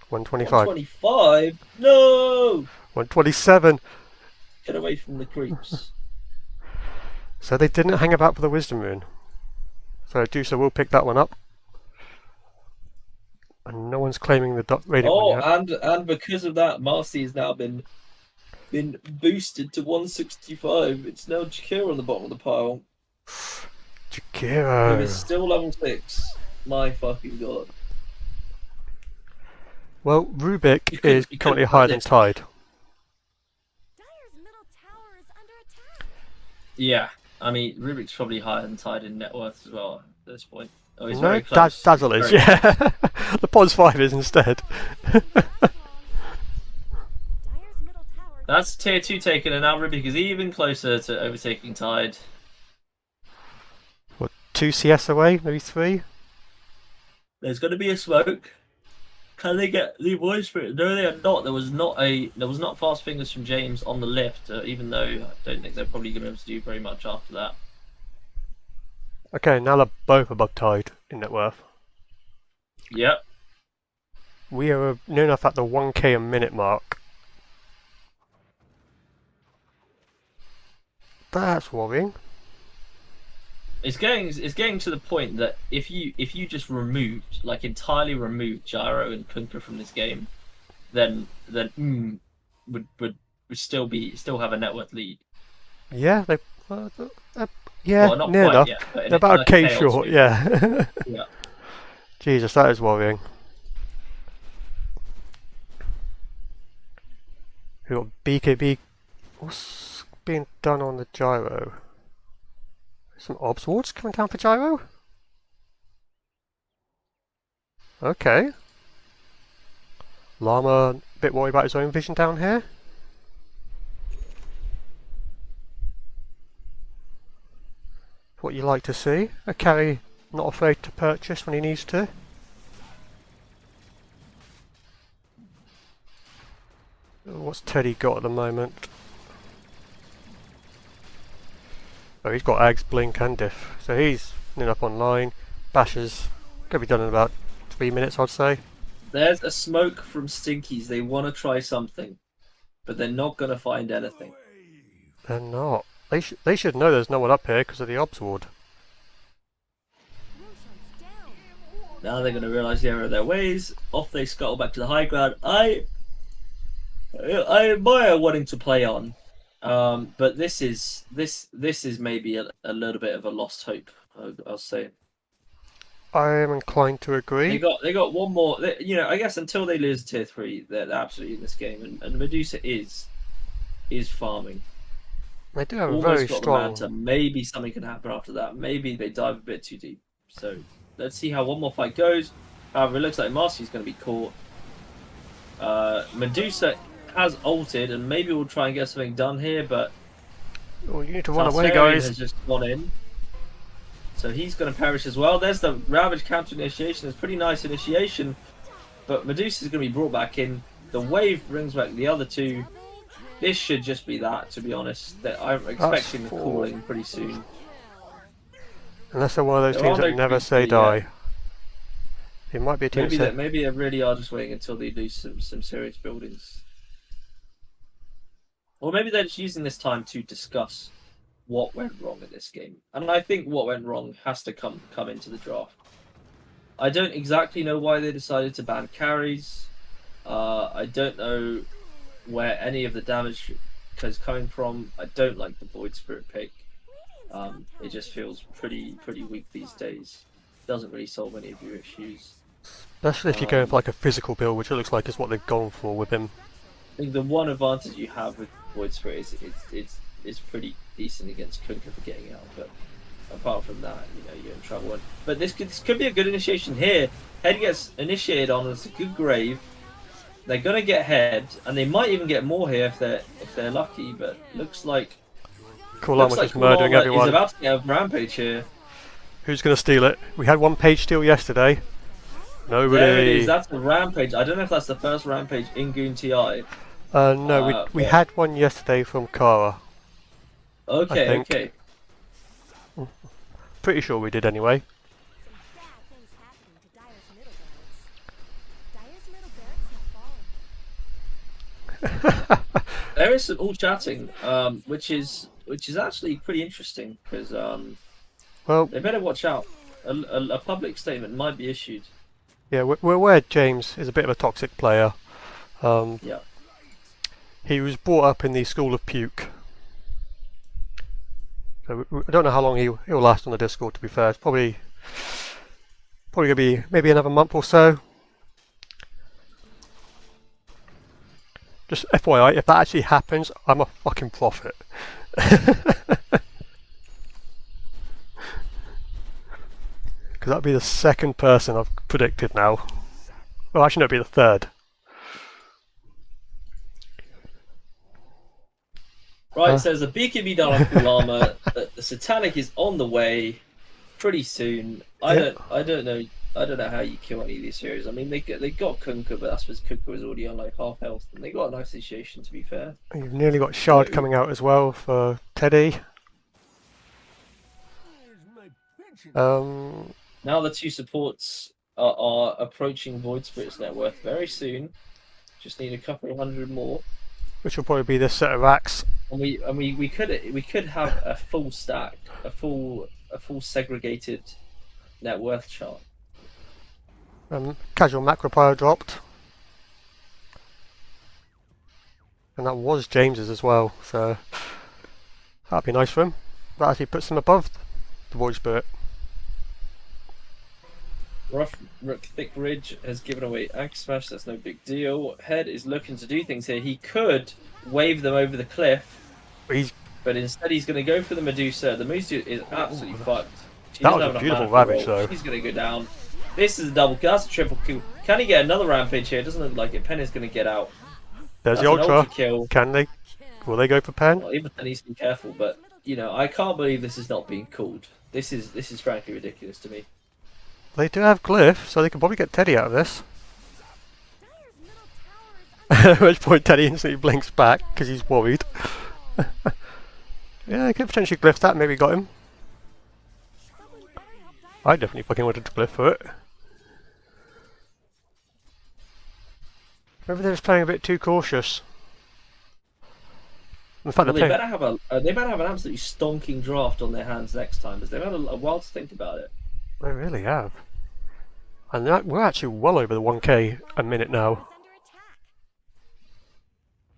125. 125? No! 127. Get away from the creeps. So they didn't hang about for the wisdom rune. So Dusa will pick that one up. And no one's claiming the radiant one yet. And because of that, Marcy has now been boosted to 165. It's now Jakira on the bottom of the pile. Who Jakiro. is still level 6. My fucking god. Well, Rubik You couldn't- is you currently couldn't higher have than this. Tide. Dire's middle tower is under attack. Yeah, I mean, Rubik's probably higher than Tide in net worth as well at this point. Oh, he's No, very close. Dazzle He's is, very yeah. The Pos 5 is instead. Dire's middle tower. That's tier 2 taken, and now Rubik is even closer to overtaking Tide. What, 2 CS away? Maybe 3? There's going to be a smoke. Can they get the voice for it? No, they are not. There was not fast fingers from James on the lift, even though I don't think they're probably going to be able to do very much after that. Okay, now they're both above Tide in net worth. Yep. We are near enough at the 1k a minute mark. That's worrying. It's getting to the point that if you just removed, like entirely removed Gyro and Kunkka from this game, then would still have a net worth lead. Yeah, yeah, Well, not near quite enough. yet, but in They're about a K chaos short, league. yeah. Yeah. Jesus, that is worrying. We got BKB. What's being done on the gyro? Some obs wards coming down for gyro? Okay. Llama a bit worried about his own vision down here. What you like to see. A carry not afraid to purchase when he needs to. What's Teddy got at the moment? Oh, he's got Ags, Blink and Diff. So he's nearly up online. Basher's going to be done in about 3 minutes, I'd say. There's a smoke from Stinkies. They want to try something, but they're not going to find anything. They're not. They should know there's no one up here because of the obs ward. Now they're going to realise the error of their ways. Off they scuttle back to the high ground. I admire wanting to play on, but this is maybe a little bit of a lost hope. I'll say. I am inclined to agree. They got one more. I guess until they lose tier 3, they're absolutely in this game, and Medusa is farming. They do have a Almost very got strong. The Manta. Maybe something can happen after that. Maybe they dive a bit too deep. So let's see how one more fight goes. However, it looks like Marcy's going to be caught. Medusa has ulted, and maybe we'll try and get something done here, but Oh, you need to run Taltarian away, guys. has just gone in. So he's going to perish as well. There's the Ravage counter initiation. It's pretty nice initiation, but Medusa's going to be brought back in. The wave brings back the other two. This should just be that, to be honest. That I'm expecting the calling pretty soon. Unless they're one of those There teams are that no never creeps say yet. die. It might be a team Maybe they really are just waiting until they lose some serious buildings. Or maybe they're just using this time to discuss what went wrong in this game. And I think what went wrong has to come into the draft. I don't exactly know why they decided to ban carries. I don't know where any of the damage is coming from. I don't like the Void Spirit pick. It just feels pretty weak these days. Doesn't really solve any of your issues. Especially if you're going for like a physical build, which it looks like is what they've gone for with him. I think the one advantage you have with Void Spirit is it's pretty decent against Kunkka for getting out, but apart from that, you're in trouble. But this could be a good initiation here. Head gets initiated on, it's a good grave. They're gonna get Head, and they might even get more here if they're lucky. But looks like Llama just murdering everyone. He's about to get a rampage here. Who's going to steal it? We had one page steal yesterday. Nobody. There it is. That's the rampage. I don't know if that's the first rampage in Goon TI. No, we had one yesterday from Kara. Okay, okay. Pretty sure we did anyway. Some bad things happening to Dyer's middle barracks. Dyer's middle barracks have fallen. There is some all chatting, which is actually pretty interesting because Well, they better watch out. A public statement might be issued. yeah, we're aware James is a bit of a toxic player. Yeah. He was brought up in the school of puke. So I don't know how long he'll last on the Discord, to be fair. It's probably going to be maybe another month or so. Just FYI, if that actually happens, I'm a fucking prophet. Because that'd be the second person I've predicted now. Well, actually, no, it'd be the third. Right, so there's a BKB down for Llama. The Satanic is on the way pretty soon. I don't know how you kill any of these heroes. I mean, they got Kunkka, but that's because Kunkka was already on like half health, and they got a nice initiation, to be fair. You've nearly got Shard coming out as well for Teddy. Now the two supports are approaching Void Spirit's net worth very soon. Just need a couple of hundred more. Which will probably be this set of racks. And we could have a full stack, a full segregated net worth chart. Casual macro pyre dropped. And that was James's as well, so that'd be nice for him. That actually puts him above the Void Spirit. Ruff McThickridge has given away Anchor Smash. That's no big deal. Head is looking to do things here. He could wave them over the cliff, He's but instead he's going to go for the Medusa. The Medusa is absolutely fucked. She that doesn't was have a enough beautiful mana for ravage, roll. though. She's going to go down. This is a double kill. That's a triple kill. Can he get another rampage here? It doesn't look like it. Penn is going to get out. There's That's the an ultra. ultra kill. Can they? Will they go for Penn? Well, even then needs to be careful, but you know, I can't believe this is not being called. This is frankly ridiculous to me. They do have Glyph, so they could probably get Teddy out of this. At which point Teddy instantly blinks back because he's worried. Yeah, they could potentially Glyph that, maybe got him. I definitely fucking wanted to Glyph for it. Maybe they're just playing a bit too cautious. In fact, Well, they're they playing... better have an absolutely stonking draft on their hands next time, as they've had a while to think about it. They really have. And we're actually well over the 1k a minute now.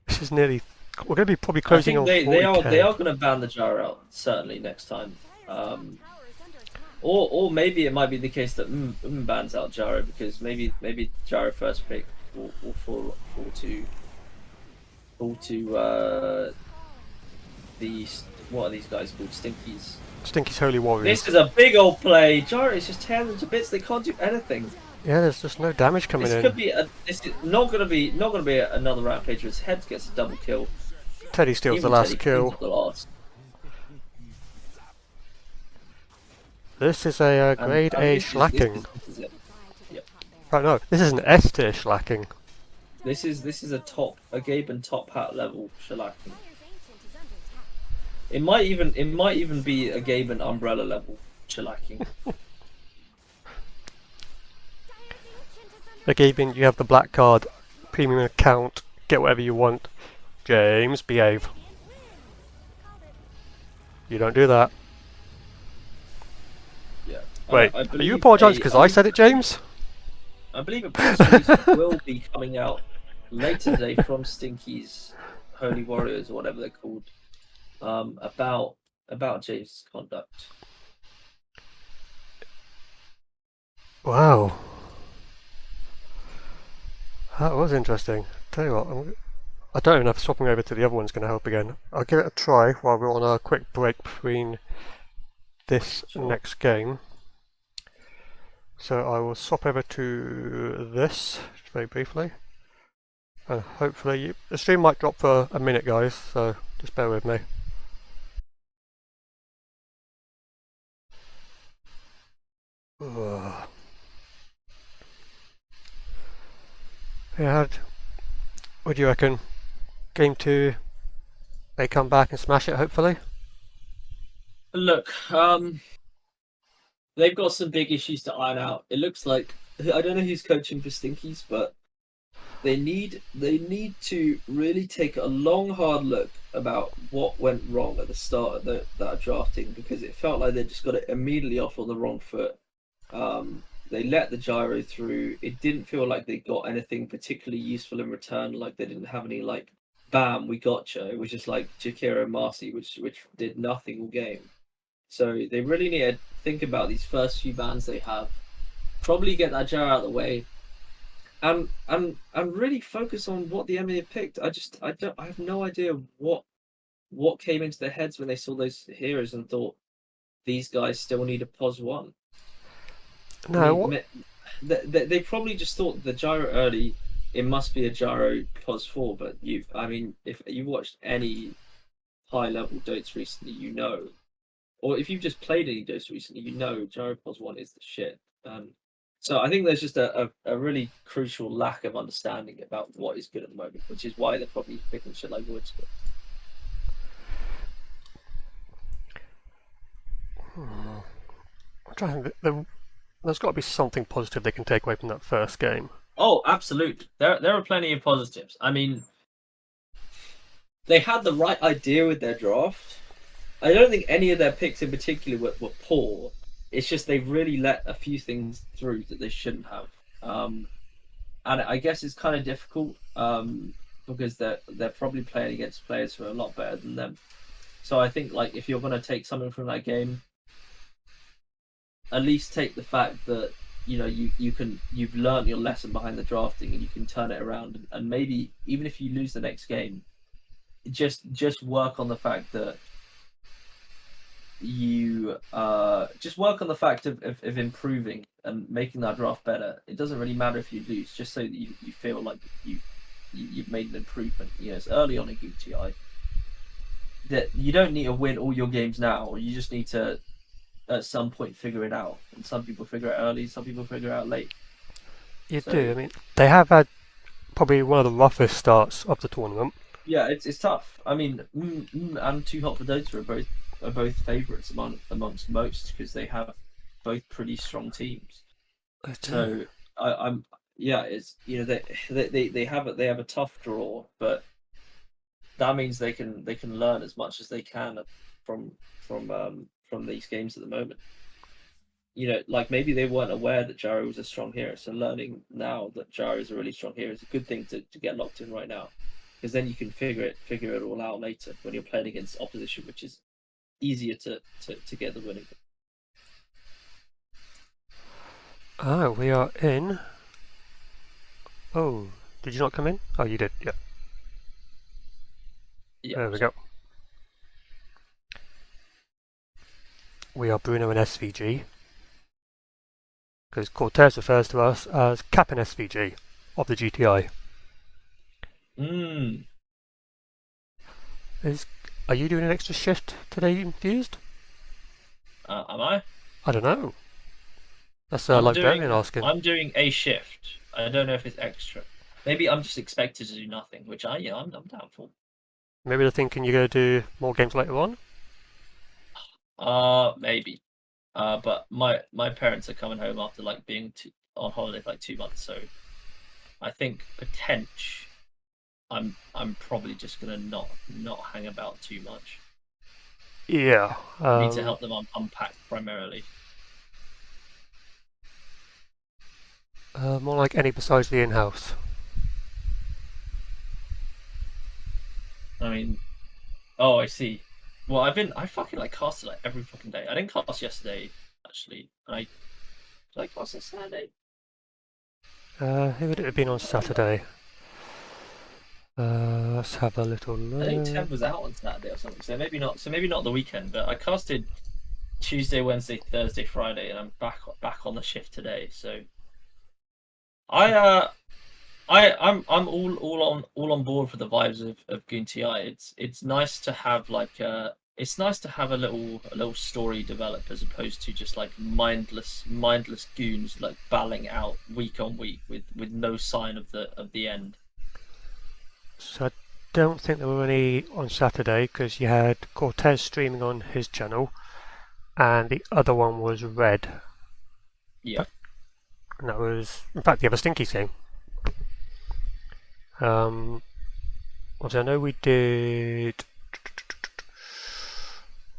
This is nearly... We're going to be probably closing on 40k. They are going to ban the gyro out certainly next time. Or maybe it might be the case that bans out gyro because maybe gyro first pick will fall to these, what are these guys called? Stinkies. Stinky's Holy Warriors. This is a big old play. Gyro is just tearing them to bits. They can't do anything. Yeah, there's just no damage coming This in. could be this is not going to be another rampage where his head gets a double kill. Teddy steals Even the last Teddy kill. cleans up the last. This is a grade A shellacking. This is it. Yep. Oh no, this is an S tier shellacking. This is a Gaben top hat level shellacking. It might even be a Gaben umbrella level shellacking. Again, you have the black card, premium account, get whatever you want. James, behave. You don't do that. Yeah. Wait, I are you believe apologising because I said it, James? I believe a press release will be coming out later today from Stinky's Holy Warriors or whatever they're called, about James' conduct. Wow. That was interesting. Tell you what, I don't even know if swapping over to the other one's going to help again. I'll give it a try while we're on a quick break between this next game. So I will swap over to this very briefly, and hopefully the stream might drop for a minute, guys. So just bear with me. Ugh. Yeah, what do you reckon? Game 2, they come back and smash it, hopefully? Look, they've got some big issues to iron out. It looks like I don't know who's coaching for Stinkies, but they need to really take a long, hard look about what went wrong at the start of that drafting, because it felt like they just got it immediately off on the wrong foot. They let the gyro through. It didn't feel like they got anything particularly useful in return. Like they didn't have any like, bam, we gotcha. It was just like Jakiro and Marcy, which did nothing all game. So they really need to think about these first few bans they have. Probably get that gyro out of the way, and really focus on what the enemy have picked. I have no idea what came into their heads when they saw those heroes and thought these guys still need a pos 1. No, they probably just thought the gyro early, it must be a gyro pos 4. But if you've watched any high level Dotes recently, you know, or if you've just played any Dotes recently, you know gyro pos 1 is the shit. So I think there's just a really crucial lack of understanding about what is good at the moment, which is why they're probably picking shit like Woods. I'm trying to think. There's got to be something positive they can take away from that first game. Oh, absolutely. There are plenty of positives. I mean, they had the right idea with their draft. I don't think any of their picks in particular were poor. It's just they really let a few things through that they shouldn't have. And I guess it's kind of difficult because they're probably playing against players who are a lot better than them. So I think like if you're going to take something from that game, at least take the fact that you've learned your lesson behind the drafting, and you can turn it around, and maybe even if you lose the next game, just work on the fact that you just work on the fact of improving and making that draft better. It doesn't really matter if you lose, just so that you feel like you've made an improvement. It's early on in GTI that you don't need to win all your games now. You just need to at some point figure it out. And some people figure it early, some people figure it out late. You do. I mean, they have had probably one of the roughest starts of the tournament. Yeah, it's tough. I mean, and Too Hot for Dota are both favourites amongst most, because they have both pretty strong teams. So I'm it's they have a tough draw, but that means they can learn as much as they can from these games at the moment. Like maybe they weren't aware that Jaro was a strong hero, so learning now that Jaro is a really strong hero is a good thing to get locked in right now, because then you can figure it all out later when you're playing against opposition, which is easier to get the winning. Oh, we are in. Oh, did you not come in? Oh, you did, yeah. There we go. We are Bruno and SVG, because Cortez refers to us as Captain SVG of the GTI. Are you doing an extra shift today, Infused? Am I? I don't know. That's Librarian asking. I'm doing a shift. I don't know if it's extra. Maybe I'm just expected to do nothing, which I'm down for. Maybe they're thinking you're going to do more games later on? Maybe. But my parents are coming home after being on holiday for 2 months, so I think I'm probably just gonna not hang about too much. Yeah. Need to help them unpack primarily. More like any besides the in-house. I mean, oh, I see. Well, I fucking casted every fucking day. I didn't cast yesterday, actually. Did I cast on Saturday? Who would it have been on Saturday? Let's have a little look. I think Ted was out on Saturday or something, so maybe not. So maybe not the weekend, but I casted Tuesday, Wednesday, Thursday, Friday, and I'm back on the shift today. So I'm all on board for the vibes of Goon TI. It's nice to have a little story develop, as opposed to just mindless goons battling out week on week with no sign of the end. So I don't think there were any on Saturday, because you had Cortez streaming on his channel, and the other one was Red. Yeah. And that was, in fact, the other Stinky game. What I know we did.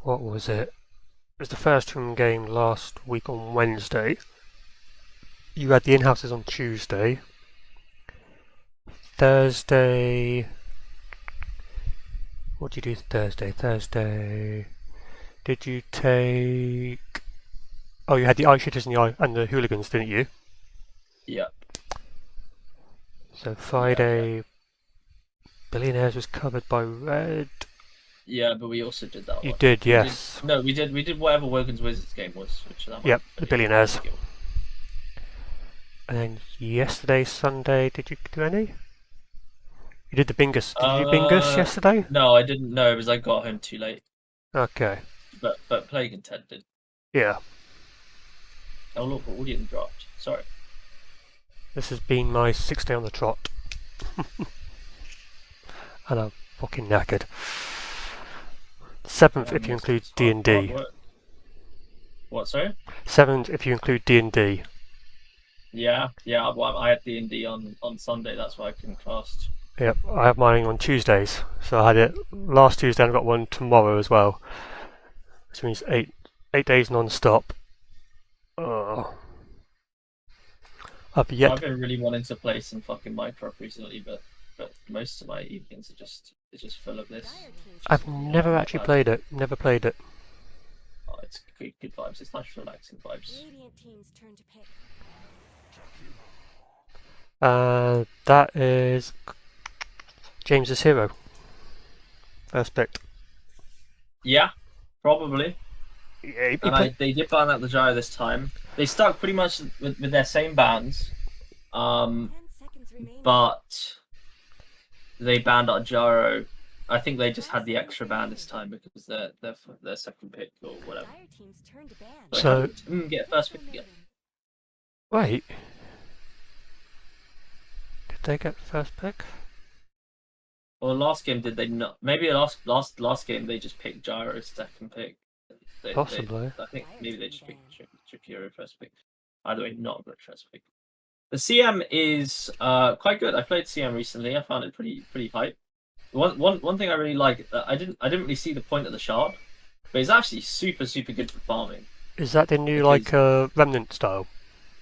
What was it? It was the first home game last week on Wednesday. You had the in-houses on Tuesday. Thursday. What did you do Thursday? Thursday. Did you take? Oh, you had the ice shooters and the hooligans, didn't you? Yeah. So Friday, Billionaires was covered by Red. Yeah, but we also did that. You did, yes. We did whatever Wogan's Wizards game was, which yep, the Billionaires. And then yesterday, Sunday, did you do any? You did the Bingus. Did you do Bingus yesterday? No, I didn't know, because I got home too late. Okay. But Plague and Ted did. Yeah. Oh look, audio dropped. Sorry. This has been my 6th day on the trot. And I'm fucking knackered. 7th if you include D&D. What, sorry? 7th if you include D&D. Yeah. Well, I had D&D on Sunday, that's why I couldn't cast. Yep, I have mine on Tuesdays. So I had it last Tuesday and I've got one tomorrow as well. Which means 8 days non-stop. I've been really wanting to play some fucking Minecraft recently, but most of my evenings are just full of this. I've never actually played it. Never played it. Oh, it's good vibes. It's nice, relaxing vibes. Radiant team's turn to pick. That is James's hero. First picked. Yeah, probably. Yeah, he And they did ban out the gyro this time. They stuck pretty much with their same bans, 10 seconds remaining. but they banned out gyro. I think they just had the extra ban this time because their second pick or whatever. Dire team's turn to ban. So- Get first pick again. Wait. Did they get first pick? Well, last game did they not? Maybe last game they just picked gyro's second pick. Possibly. I think maybe they just picked Shakiro first pick. Either way, not a great first pick. The CM is quite good. I played CM recently. I found it pretty hype. One thing I really like. I didn't really see the point of the shard, but it's actually super good for farming. Is that the new remnant style?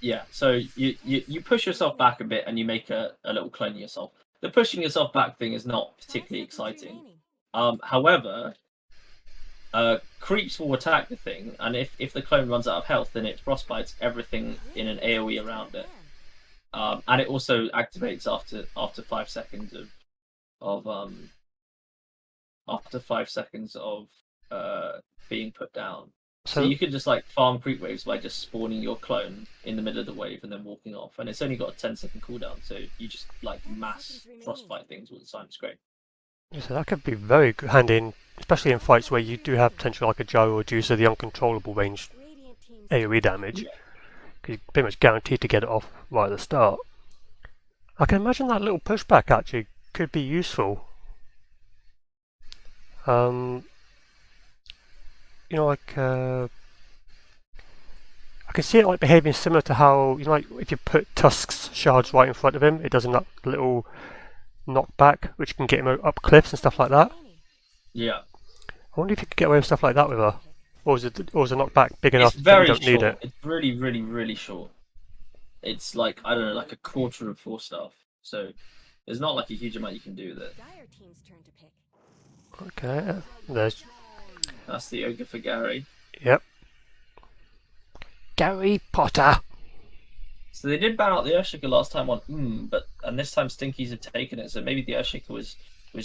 Yeah. So you push yourself back a bit and you make a little clone of yourself. The pushing yourself back thing is not particularly 5 seconds exciting. remaining. However, creeps will attack the thing, and if the clone runs out of health, then it frostbites everything in an AoE around it. And it also activates after 5 seconds of being put down. So you can just like farm creep waves by just spawning your clone in the middle of the wave and then walking off. And it's only got a 10-second cooldown, so you just like mass frostbite things all the time. It's great. So that could be very handy, especially in fights where you do have potential like a gyro or juicer, the uncontrollable range Radiant team's AoE damage. Yeah. Because you're pretty much guaranteed to get it off right at the start. I can imagine that little pushback actually could be useful. I can see it like behaving similar to how like if you put Tusk's shards right in front of him, it does a little knockback, which can get him up cliffs and stuff like that. remaining. Yeah. I wonder if you could get away with stuff like that with her, or is a knockback big enough It's that you very don't need short. it? It's really short. It's like I don't know, like a quarter of 4 stuff. So there's not like a huge amount you can do with it. Dire team's turn to pick. Okay, there's That's the ogre for Gary. yep. Gary Potter. So they did ban out the Earthshaker last time on and this time Stinkies have taken it. So maybe the Earthshaker was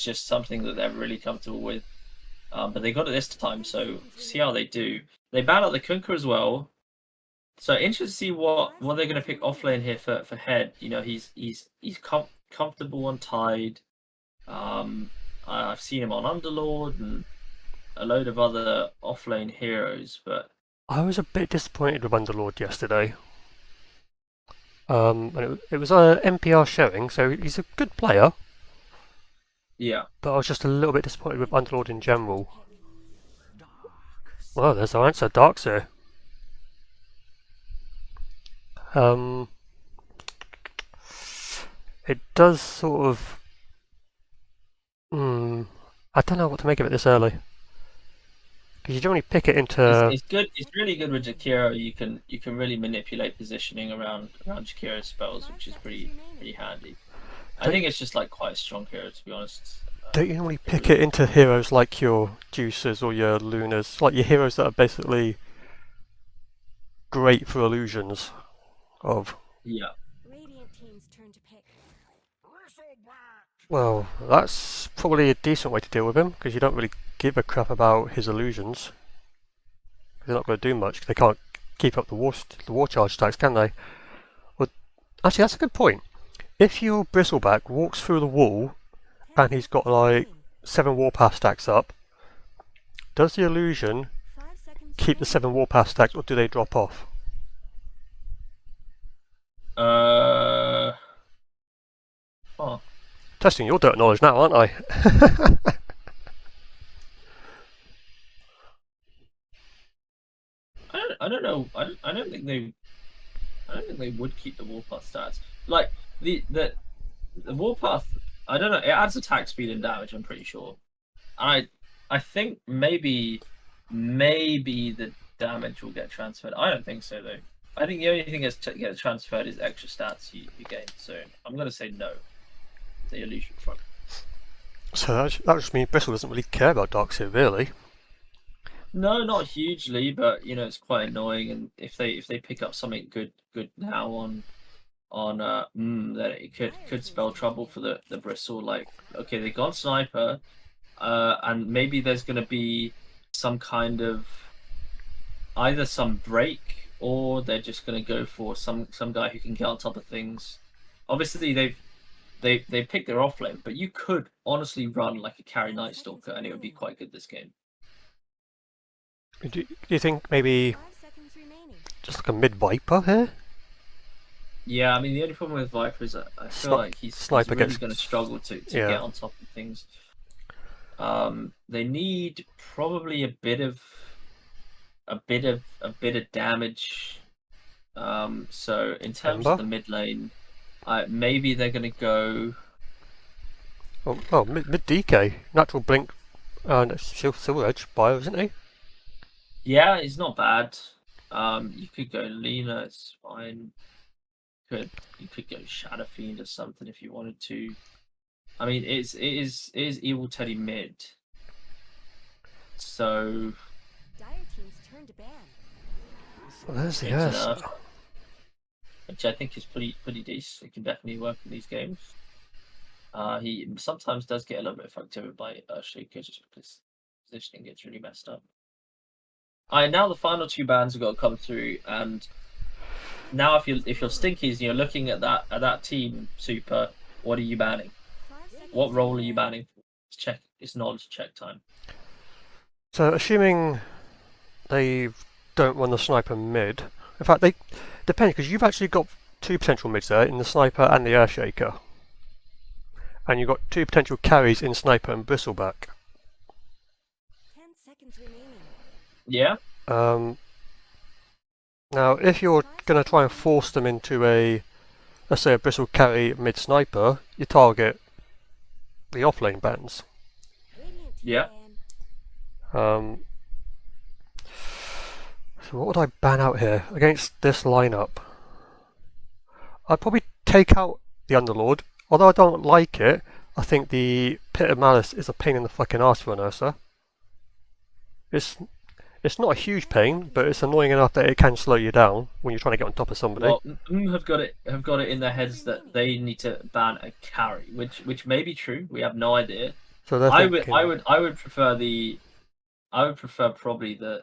just something that they're really comfortable with. But they got it this time, so see how they do. They ban out the Kunkka as well. So interested to see what they're going to pick offlane here for Head. You know, he's comfortable on Tide. I've seen him on Underlord and a load of other offlane heroes, but I was a bit disappointed with Underlord yesterday. And it was a NPR showing, so he's a good player, yeah. but I was just a little bit disappointed with Underlord in general. Well, there's our answer, Darkseer. It does sort of. I don't know what to make of it this early. Because you generally pick it into. It's good. It's really good with Jakiro. You can really manipulate positioning around Jakiro's spells, which is pretty handy. I think it's just like quite a strong hero, to be honest. Don't you normally pick it into heroes like your Juicers or your Lunas, like your heroes that are basically great for illusions of. Yeah. Radiant team's turn to pick. Well, that's probably a decent way to deal with him, because you don't really give a crap about his illusions. They're not going to do much, 'cause they can't keep up the war charge stacks, can they? Well, actually, that's a good point. If your Bristleback walks through the wall, and he's got like 7 warpath stacks up, does the illusion 5 seconds keep the 7 warpath stacks, or do they drop off? Huh. Testing your Dota knowledge now, aren't I? I don't know. I don't think they would keep the warpath stats. Like the warpath. I don't know. It adds attack speed and damage. I'm pretty sure. I think maybe the damage will get transferred. I don't think so though. I think the only thing that's gets transferred is extra stats you gain. So I'm gonna say no. The illusion front. So that just means Bristle doesn't really care about Darkseer, really. No, not hugely, but you know it's quite annoying. And if they pick up something good now on that it could spell trouble for the bristle. Like, okay, they got sniper, and maybe there's gonna be some kind of either some break, or they're just gonna go for some guy who can get on top of things. Obviously, they picked their offlane, but you could honestly run like a carry Night Stalker, and it would be quite good this game. Do you think maybe 5 seconds remaining. just like a mid Viper here? Yeah, I mean the only problem with Viper is that I feel like he's Sniper really gets- going to struggle to yeah. get on top of things. They need probably a bit of damage. So in terms Ember? of the mid lane, maybe they're going to go. Oh, mid DK. Natural blink and silver edge bio, isn't he? Yeah, he's not bad. You could go Lena, it's fine. You could go Shadow Fiend or something if you wanted to. I mean, it is Evil Teddy mid. So Dire team's turn to ban. Well, there's the it's Ursa. which I think is pretty decent. It can definitely work in these games. He sometimes does get a little bit fucked over by Shaker just because positioning gets really messed up. Now the final two bans have got to come through, and now if you're Stinkies and you're looking at that team super, what are you banning? 5 seconds What role are you remaining. banning? It's knowledge check time. So assuming they don't run the sniper mid, in fact they depend because you've actually got two potential mids there in the sniper and the Earthshaker, and you've got two potential carries in sniper and bristleback. 10 seconds remaining. Yeah. Now if you're going to try and force them into let's say a bristle carry mid sniper, you target the offlane bans. Radiant team Yeah. ban. So what would I ban out here against this lineup? I'd probably take out the Underlord. Although I don't like it, I think the Pit of Malice is a pain in the fucking arse for an Ursa. It's not a huge pain, but it's annoying enough that it can slow you down when you're trying to get on top of somebody. Well, have got it in their heads that they need to ban a carry, which may be true. We have no idea. So they're thinking, I would prefer probably the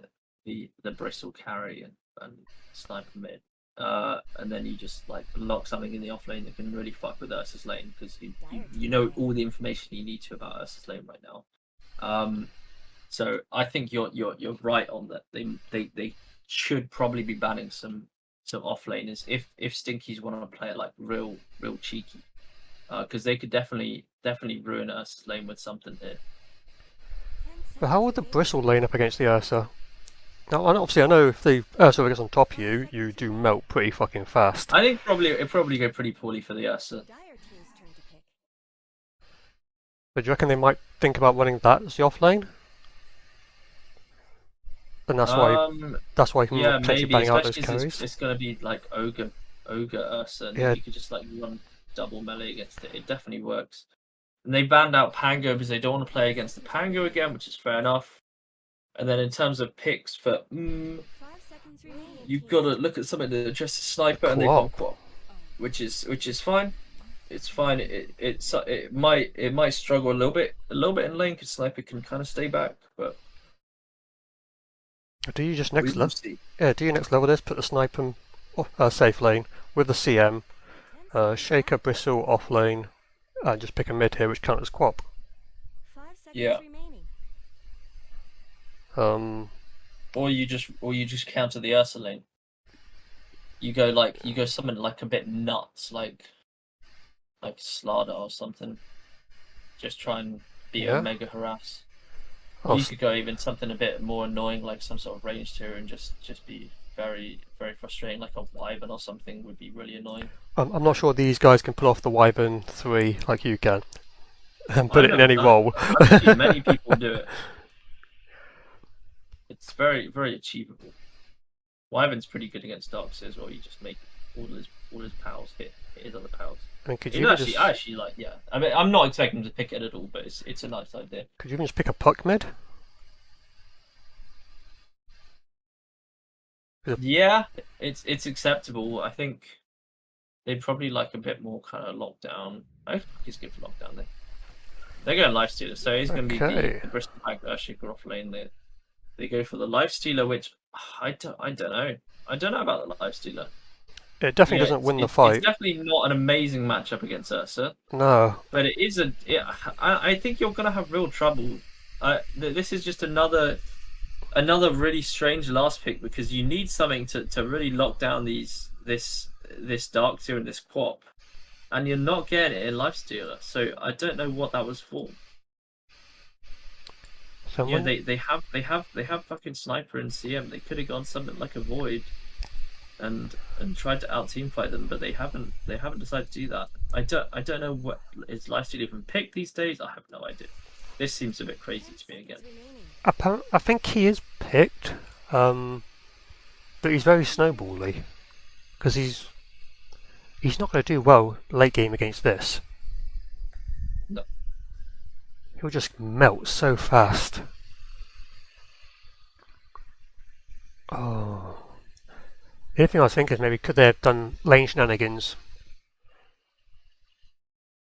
bristle carry and sniper mid. And then you just like lock something in the off lane that can really fuck with Ursa's lane because you know all the information you need to about Ursa's lane right now. So I think you're right on that. They should probably be banning some off laners if Stinkies want to play it like real cheeky, because they could definitely ruin Ursa's lane with something here. 10 but how would the seconds Bristle lane up against the Ursa? Now, and obviously I know if the Ursa gets on top of you, you do melt pretty fucking fast. I think it probably go pretty poorly for the Ursa. remaining. Dire team's turn to pick. But do you reckon they might think about running that as the off lane? And that's why you Yeah, potentially maybe, banning out those especially 'cause carries. it's gonna be like ogre Ursa, and Yeah. you could just like run double melee against it. It definitely works. And they banned out Pango because they don't want to play against the Pango again, which is fair enough. And then in terms of picks for 5 seconds remaining. you've got to look at something that addresses sniper, and they've gone quad, which is fine. It's fine. It might struggle a little bit in lane because sniper can kind of stay back, but Do you just we next will level? see. Yeah, do you next level this? Put the sniper safe lane with the CM, 10 seconds Shaker left. Bristle off lane, and just pick a mid here which counts as quap. 5 seconds Yeah. remaining. Or you just counter the Ursa lane. You go something like a bit nuts, like Slardar or something. Just try and be Yeah. a mega harass. Oh, You could go even something a bit more annoying, like some sort of ranged hero, and just be very frustrating, like a Wyvern or something would be really annoying. I'm not sure these guys can pull off the Wyvern 3 like you can, and put it in any role. I've seen many people do it. It's very achievable. Wyvern's pretty good against Darks as well. You just make all his pals hit his other pals. I mean, could You you know, even I just actually like, yeah. I mean, I'm not expecting them to pick it at all, but it's a nice idea. could you even just pick a puck mid? Yeah, it's acceptable. I think they probably like a bit more kind of lockdown. I think he's good for lockdown then. They're going lifestealer, so he's going to be Okay. the Bristol Pack Urshick Ruff lane. They go for the lifestealer, which I don't know. I don't know about the lifestealer. It definitely doesn't win the It's fight. definitely not an amazing matchup against Ursa, No. but it is I think you're going to have real trouble. This is just another really strange last pick because you need something to really lock down this Dark Tier and this Quap, and you're not getting it in Lifestealer. So I don't know what that was for. Someone? They have fucking Sniper and CM. They could have gone something like a Void, and tried to out team fight them, but they haven't decided to do that. I don't know what is Lifestealer even picked these days. I have no idea. This seems a bit crazy to me again. I think he is picked, but he's very snowbally because he's not going to do well late game against this. No. He'll just melt so fast. Oh. The other thing I was thinking is maybe could they have done lane shenanigans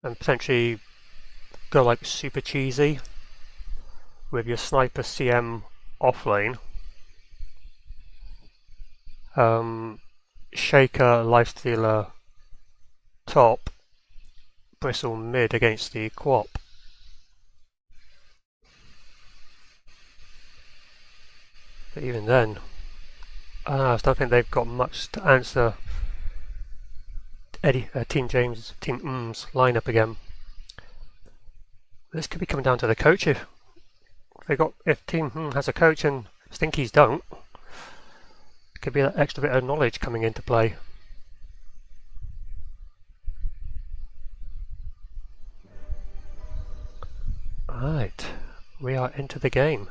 and potentially go like super cheesy with your Sniper CM off lane, Shaker Lifestealer top, Bristle mid against the Quap. But even then, I don't think they've got much to answer Team James, Team M's lineup again. This could be coming down to the coach if Team has a coach and Stinkies don't. It could be that extra bit of knowledge coming into play. Right, we are into the game.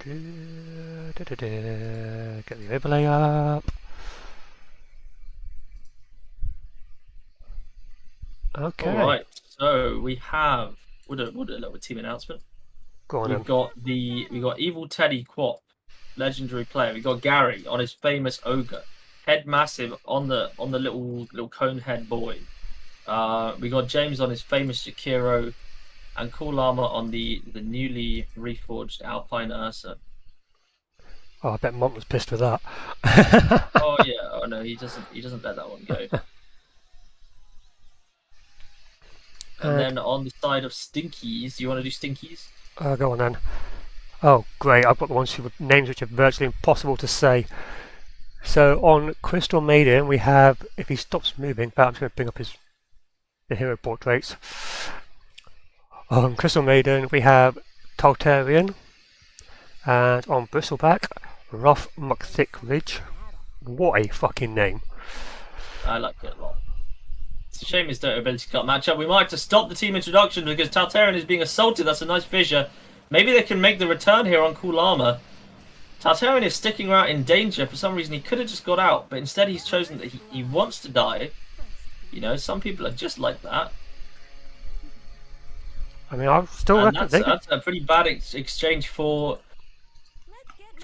Get the overlay up. Okay. Alright, so we have what a little team announcement. Go on We've got Evil Teddy Quap, legendary player. We got Gary on his famous ogre, Headmassif on the little cone head boy. We got James on his famous Jakiro, and Cool Llama on the newly reforged Alpine Ursa. Oh, I bet Mont was pissed with that. Oh yeah, oh no, he doesn't let that one go. And then on the side of Stinkies, you want to do Stinkies? Go on then. Oh, great! I've got the ones with names which are virtually impossible to say. So on Crystal Maiden, we have, if he stops moving, I'm just going to bring up the hero portraits. On Crystal Maiden, we have Taltarian, and on Bristleback, Ruff McThickridge. What a fucking name! I like it a lot. It's a shame his Dota ability can't match up. We might have to stop the team introduction because Taltarian is being assaulted. That's a nice fissure. Maybe they can make the return here on Cool Llama. Taltarian is sticking around in danger. For some reason, he could have just got out, but instead he's chosen that he wants to die. You know, some people are just like that. I mean, I still reckon that's a pretty bad exchange for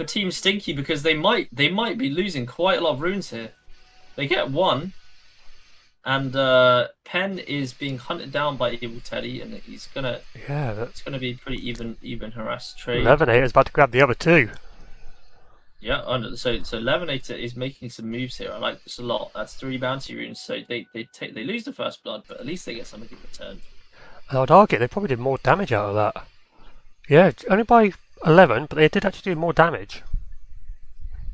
Team Stinky because they might be losing quite a lot of runes here. They get one, and Penn is being hunted down by Evil Teddy, and he's gonna it's gonna be pretty even harassed trade. Levonator is about to grab the other two. Yeah, so Levonator is making some moves here. I like this a lot. That's 3 bounty runes, so they lose the first blood, but at least they get something in return. I would argue they probably did more damage out of that. Yeah, only by 11, but they did actually do more damage.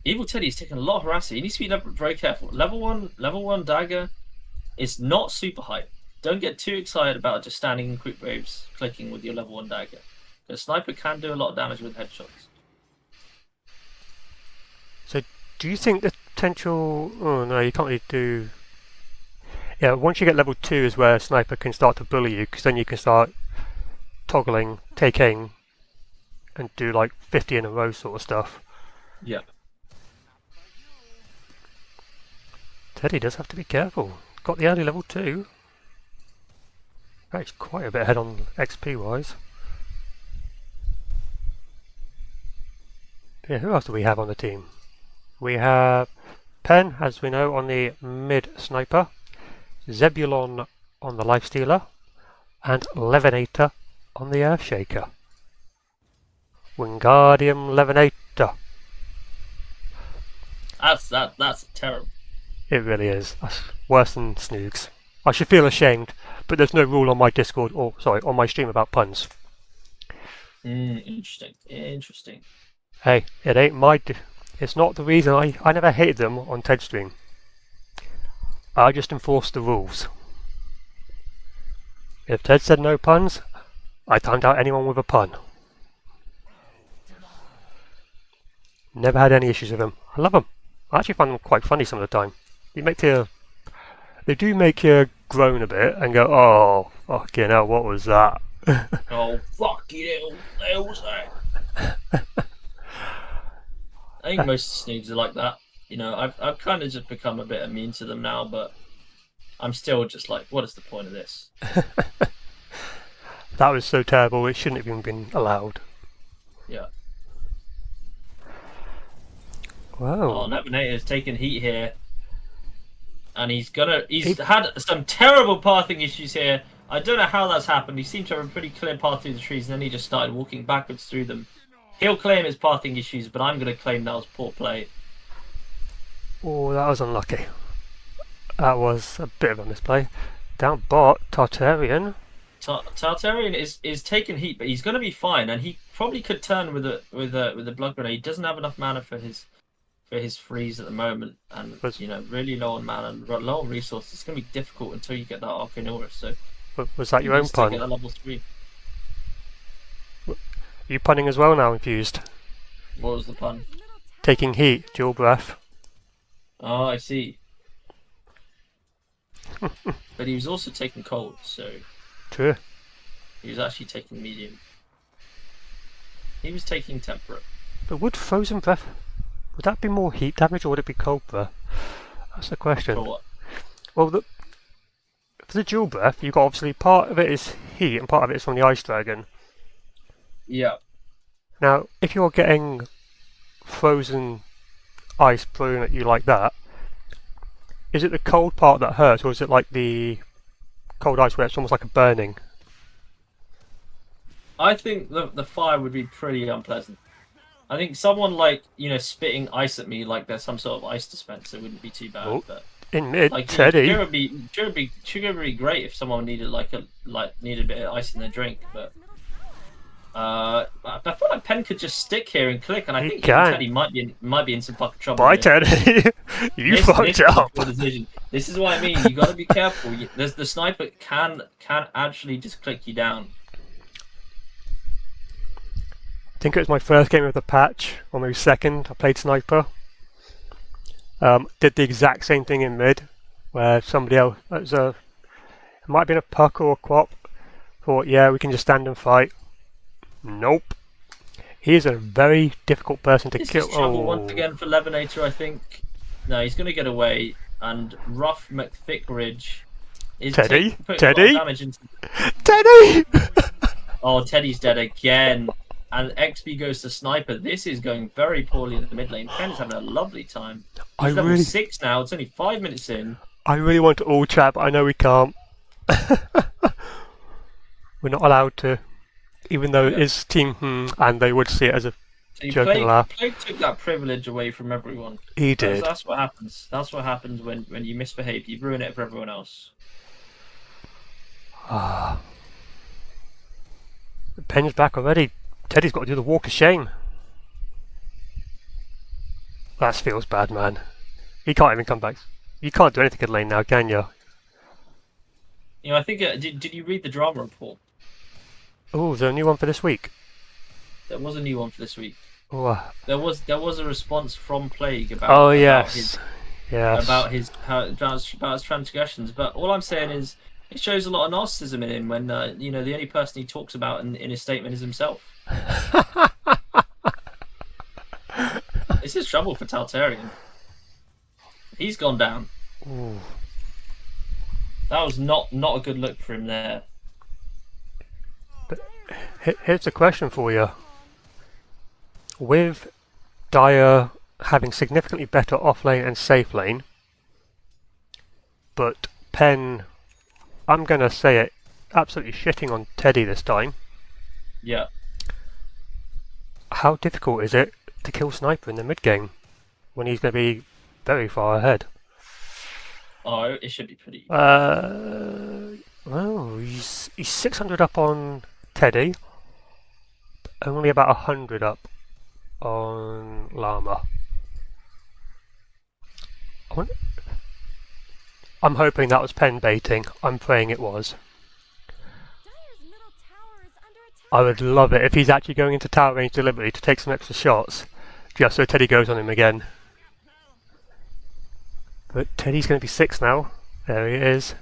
Evil Teddy is taking a lot of harassing. He needs to be very careful. Level one dagger is not super hype. Don't get too excited about just standing in quick waves, clicking with your level 1 dagger. The sniper can do a lot of damage with headshots. So, do you think the potential? Oh no, you can't really do. Yeah, once you get level 2 is where a sniper can start to bully you, because then you can start toggling, take aim, and do like 50 in a row sort of stuff. Yeah. Teddy does have to be careful. Got the early level 2. That's quite a bit ahead on XP wise. Yeah, who else do we have on the team? We have Penn, as we know, on the mid sniper, Zebulon on the lifestealer, and Levonator on the Earthshaker. Wingardium Levonator. That's terrible. It really is. That's worse than Snoogs. I should feel ashamed, but there's no rule on my Discord, or sorry, on my stream about puns. Interesting. Hey, it ain't it's not the reason I never hated them on Ted's stream. I just enforced the rules. If Ted said no puns, I timed out anyone with a pun. Never had any issues with them. I love them. I actually find them quite funny some of the time. They do make you groan a bit and go, oh, fucking hell, what was that? Oh, fucking hell, what was that? I think most snoods are like that. You know, I've kind of just become a bit immune to them now, but I'm still just like, what is the point of this? That was so terrible, it shouldn't have even been allowed. Yeah. Wow. Oh, Levonator's taking heat here. And he's had some terrible pathing issues here. I don't know how that's happened. He seemed to have a pretty clear path through the trees, and then he just started walking backwards through them. He'll claim his pathing issues, but I'm going to claim that was poor play. Oh, that was unlucky. That was a bit of a misplay. Down bot, Taltarian. Taltarian is taking heat, but he's going to be fine, and he probably could turn with a blood grenade. He doesn't have enough mana for his freeze at the moment, and really low on mana and low on resources. It's going to be difficult until you get that Arcane Aura. So was that your own pun? Get a level 3. Are you punning as well now, Infused? What was the pun? Taking heat, dual breath. Oh, I see. But he was also taking cold, so true. He was actually taking medium. He was taking temperate. But would frozen breath, would that be more heat damage or would it be cold breath? That's the question. For what? Well, for the dual breath, you've got obviously part of it is heat and part of it is from the Ice Dragon. Yeah. Now, if you're getting frozen ice thrown at you like that, is it the cold part that hurts, or is it like the cold ice where it's almost like a burning? I think the fire would be pretty unpleasant. I think someone like, spitting ice at me like there's some sort of ice dispenser wouldn't be too bad. Oh, but in mid, like, Teddy. It would be great if someone needed needed a bit of ice in their drink, but I feel like Penn could just stick here and click, and I think Teddy might be in some fucking trouble. Bye, Teddy. You fucked up. This is what I mean. You got to be careful. The sniper can actually just click you down. I think it was my first game of the patch, or maybe second. I played sniper. Did the exact same thing in mid, where somebody else, it might have been a puck or a quap, thought, yeah, we can just stand and fight. Nope. He is a very difficult person to kill. This is trouble once again for Levonator, I think. No, he's going to get away, and Ruff McThickridge is Teddy? putting a lot of damage into... Teddy! Oh, Teddy's dead again. And XP goes to Sniper. This is going very poorly in the mid lane. Penn is having a lovely time. He's level 6 now. It's only 5 minutes in. I really want to all chat, but I know we can't. We're not allowed to. Even though it is team and they would see it as a joke and laugh. Play took that privilege away from everyone. He did. That's what happens. That's what happens when you misbehave. You ruin it for everyone else. Penn's back already. Teddy's got to do the walk of shame. That feels bad, man. He can't even come back. You can't do anything in lane now, can you? I think... did you read the drama report? Oh, is there a new one for this week? There was a new one for this week. Oh, There was a response from Plague about. Oh, about yes. About his transgressions. But all I'm saying is, it shows a lot of narcissism in him when the only person he talks about in his statement is himself. This is trouble for Taltarian. He's gone down. Ooh. That was not a good look for him there. But here's a question for you. With Dyer having significantly better off lane and safe lane, but Penn, I'm going to say it, absolutely shitting on Teddy this time. Yeah. How difficult is it to kill Sniper in the mid game when he's going to be very far ahead? Oh, it should be pretty. Well, he's 600 up on Teddy, only about 100 up on Llama. I'm hoping that was Penn baiting. I'm praying it was. Dyer's middle tower is under attack. I would love it if he's actually going into tower range deliberately to take some extra shots, just so Teddy goes on him again. But Teddy's going to be 6 now. There he is.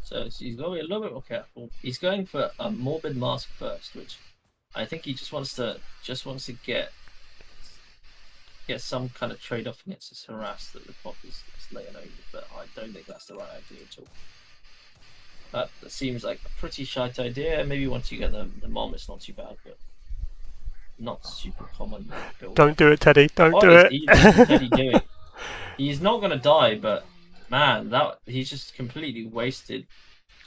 So he's got to be a little bit more careful. He's going for a morbid mask first, which I think he just wants to get some kind of trade off against this harass that the pop is laying over. But I don't think that's the right idea at all. That seems like a pretty shite idea. Maybe once you get the mom, it's not too bad, but not super common. Don't do it, Teddy. Don't What do is it. Teddy doing? He's not going to die, but man, he's just completely wasted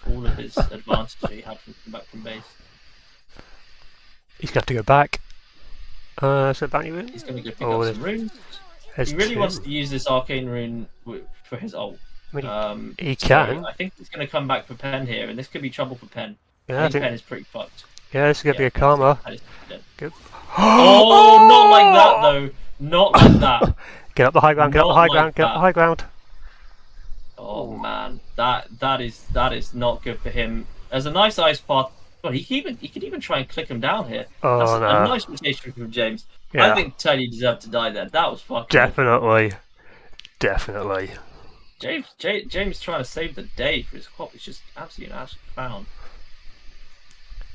all of his advantage that he had from coming back from base. He's going to have to go back. So bounty rune? He's going to go pick up some runes. He really wants to use this arcane rune for his ult. I mean, he can. I think he's going to come back for Penn here, and this could be trouble for Penn. Yeah, I think Penn is pretty fucked. Yeah, this is going to be a karma. Good. Oh, not like that though. Not like that. Get up the high ground. Get up the high ground. Get up the high ground. Oh man, that is not good for him. There's a nice ice path. God, he could even try and click him down here. Oh, That's no. a nice rotation from James. Yeah. I think Teddy deserved to die there. That was fucking Definitely. Definitely. James trying to save the day for his crop. It's just absolutely an absolute clown.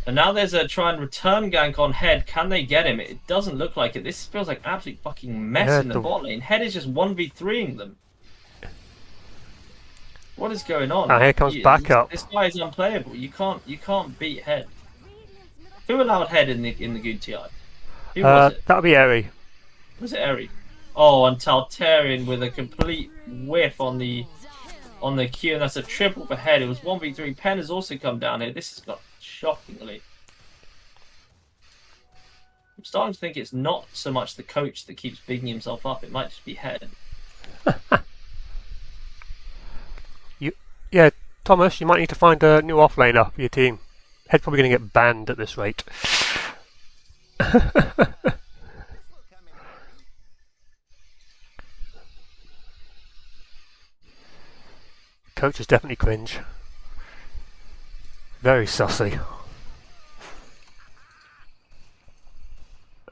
And now there's a try and return gank on Head. Can they get him? It doesn't look like it. This feels like absolute fucking mess in the bot lane. Head is just 1v3ing them. What is going on? Here comes backup. This guy is unplayable. You can't beat Head. Who allowed Head in the good TI? Who was it? That'll be Eri. Was it Eri? Oh, and Taltarian with a complete whiff on the Q, and that's a triple for Head. It was 1v3. Penn has also come down here. This has got shockingly. I'm starting to think it's not so much the coach that keeps bigging himself up. It might just be Head. Yeah, Thomas, you might need to find a new offlaner for your team. Head's probably going to get banned at this rate. Coach is definitely cringe. Very sussy.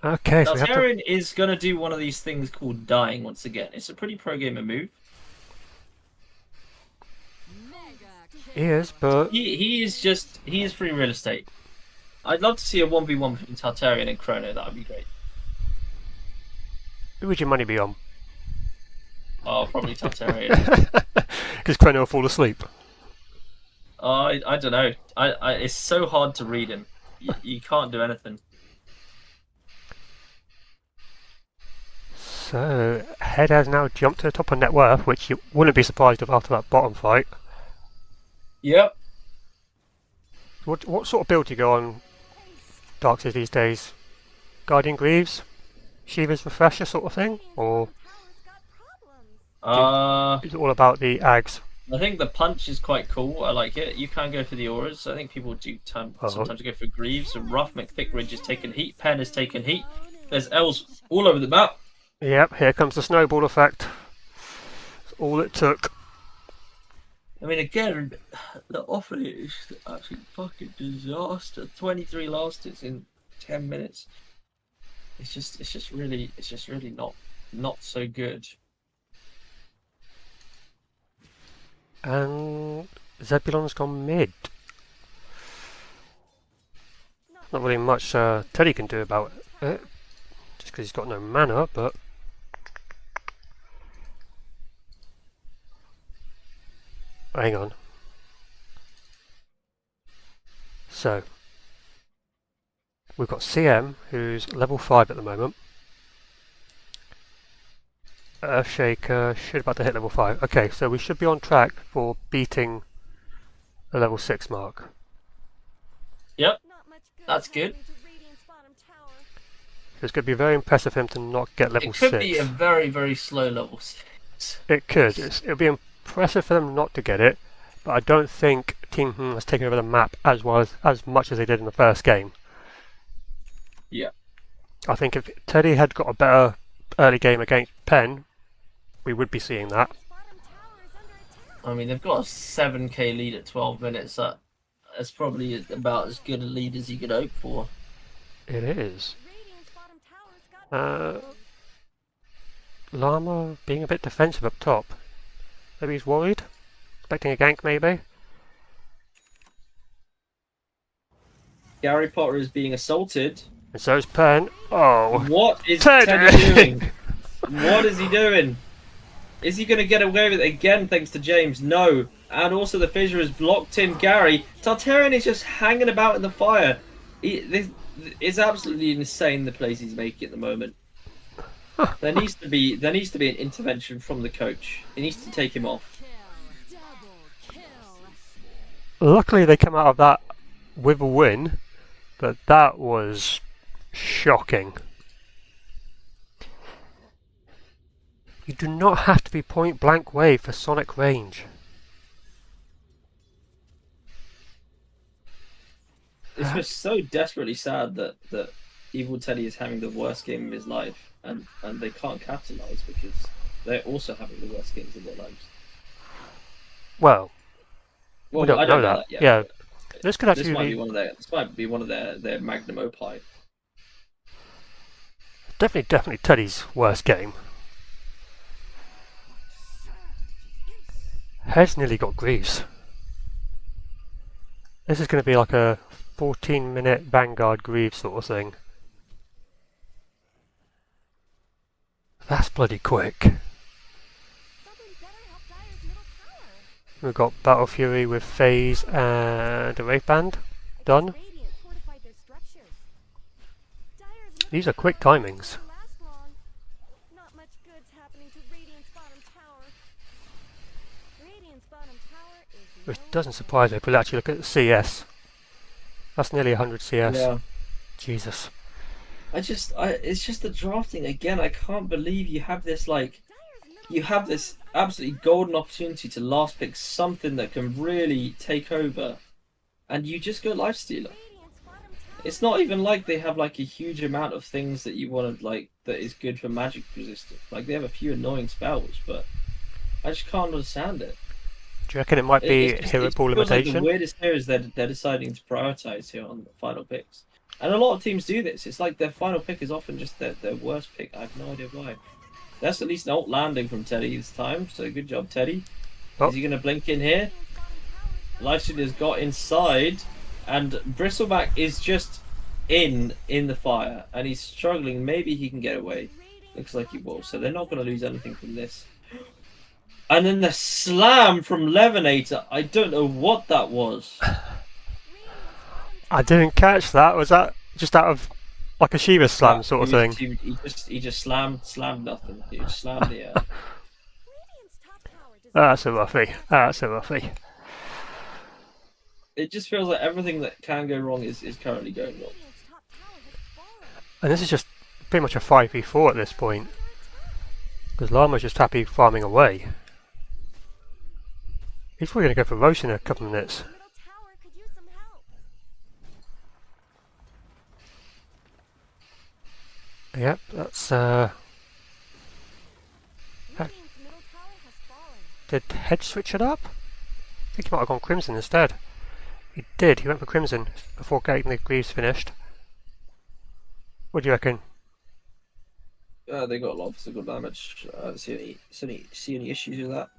Okay, so Taltarian is going to do one of these things called dying once again. It's a pretty pro gamer move. he is, but He is free real estate. I'd love to see a 1v1 between Taltarian and Chrono. That would be great. who would your money be on? Oh, probably Taltarian. Because Chrono will fall asleep. I don't know. It's so hard to read him. You can't do anything. So, Head has now jumped to the top of net worth, which you wouldn't be surprised if after that bottom fight. Yep. What sort of build do you go on Darkseid these days? Guardian Greaves? Shiva's Refresher sort of thing? Or is it all about the Ags? I think the punch is quite cool. I like it. You can go for the auras. I think people do sometimes go for Greaves. So Ruff, McThickridge has taken heat. Penn has taken heat. There's L's all over the map. Yep, here comes the snowball effect. That's all it took. I mean, again, the offering is actually fucking disaster. 23 last hits in 10 minutes. It's just really not so good. And Zebulon's gone mid. Not really much Teddy can do about it, just because he's got no mana, but hang on. So, we've got CM, who's level 5 at the moment. Earthshaker should about to hit level 5. Okay, so we should be on track for beating the level 6 mark. Yep, Not much that's good. happening to Radiant's bottom tower. So it's going to be very impressive for him to not get level It could 6. be a very, very slow level 6. It could. It'll be impressive for them not to get it, but I don't think Team has taken over the map as much as they did in the first game. Yeah. I think if Teddy had got a better early game against Penn, we would be seeing that. Radiant's bottom tower is under attack. I mean, they've got a 7k lead at 12 minutes. That's probably about as good a lead as you could hope for. It is. Radiant's bottom tower's got Llama being a bit defensive up top. Maybe he's worried? Expecting a gank, maybe? Gary Potter is being assaulted. And so is Penn. Oh, What is Teddy! Teddy doing? What is he doing? Is he going to get away with it again thanks to James? No. And also the fissure has blocked in Gary. Taltarian is just hanging about in the fire. It's absolutely insane the plays he's making at the moment. There needs to be an intervention from the coach. He needs to take him off. Luckily they come out of that with a win, but that was shocking. You do not have to be point blank wave for Sonic range. It's just so desperately sad that Evil Teddy is having the worst game of his life, and they can't capitalize because they're also having the worst games of their lives. Well, we don't I know that. yet, Yeah, but this could actually this might be one of their magnum opus. definitely Teddy's worst game. Head's nearly got Greaves. This is going to be like a 14-minute Vanguard Greaves sort of thing. That's bloody quick. Somebody better help Dire's middle tower. We've got Battle Fury with Phase and a Wraith Band done. Radiant fortified their structures. Dire's middle These are tower quick isn't timings. gonna last long. Not much good's happening to Radiant's bottom tower. Radiant's bottom tower is Which no doesn't good. surprise me, but actually look at the CS. That's nearly 100 CS. Yeah. Jesus. It's just the drafting again. I can't believe you have this absolutely golden opportunity to last pick something that can really take over, and you just go lifestealer. Radiant's bottom tower It's not even like they have like a huge amount of things that you want to like that is good for magic resistance. Like they have a few annoying spells, but I just can't understand it. Do you reckon it might be hero pool feels like limitation? the weirdest here is that they're deciding to prioritize here on the final picks. And a lot of teams do this. It's like their final pick is often just their worst pick. I have no idea why. That's at least an alt landing from Teddy this time, so good job, Teddy. Oh. Is he going to blink in here? Lifesteal has got inside, and Bristleback is just in the fire, and he's struggling. Maybe he can get away. Looks like he will, so they're not going to lose anything from this. And then the slam from Levonator. I don't know what that was. I didn't catch that. Was that just out of like a Shiva slam sort of thing? He just slammed nothing. He just slammed the air. Radiant's top tower does That's a roughie. That's a roughie. It just feels like everything that can go wrong is currently going wrong. Radiant's top tower has fallen. And this is just pretty much a 5v4 at this point. Because Llama's just happy farming away. He's probably going to go for Roche in a couple of minutes. Middle tower could use some help. Yep, that's Radiant's middle tower has fallen. Did Head switch it up? I think he might have gone Crimson instead. He did, he went for Crimson before getting the Greaves finished. What do you reckon? They got a lot of physical damage. I don't see any issues with that.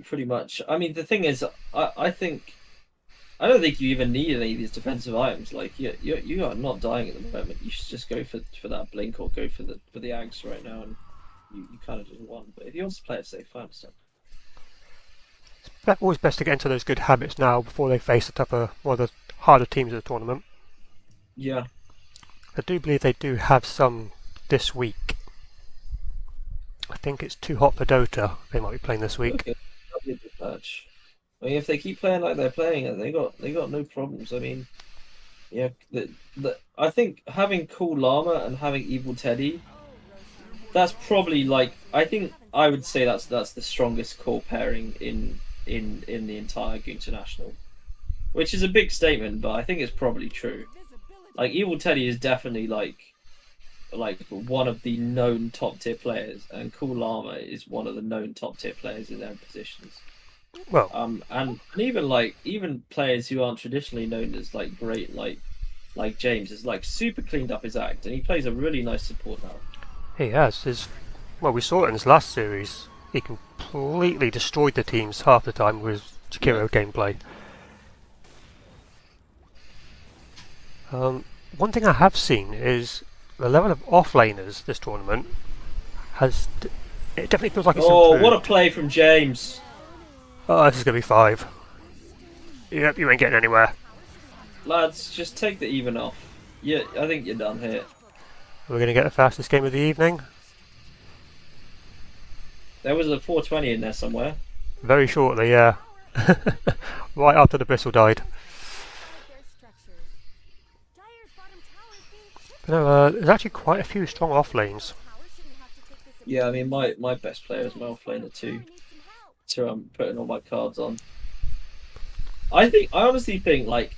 Pretty much. I mean, the thing is, I don't think you even need any of these defensive items. Like you are not dying at the moment. You should just go for that blink or go for the Ags right now, and you kind of just won. But if you want to play it safe, I understand. It's always best to get into those good habits now before they face the tougher, one of the harder teams of the tournament. Yeah. I do believe they do have some this week. I think it's too hot for Dota. They might be playing this week. Okay, that'll be a good match. I mean, if they keep playing like they're playing, they got no problems. I mean, yeah, I think having Cool Llama and having Evil Teddy, that's probably like I think I would say that's the strongest core pairing in the entire International, which is a big statement, but I think it's probably true. Like Evil Teddy is definitely like one of the known top tier players, and Cool Llama is one of the known top tier players in their positions. Well, and even players who aren't traditionally known as like great like James is like super cleaned up his act, and he plays a really nice support now. he has. Well, we saw it in his last series. He completely destroyed the teams half the time with Jakiro gameplay. One thing I have seen is the level of offlaners this tournament it definitely feels like it's improved. What a play from James! Oh, this is going to be 5. Yep, you ain't getting anywhere. Lads, just take the even off. Yeah, I think you're done here. We're going to get the fastest game of the evening. There was a 420 in there somewhere. Very shortly, yeah. Right after the bristle died. But no, there's actually quite a few strong off lanes. Yeah, I mean my best player is my offlaner too. So I'm putting all my cards on. I honestly think like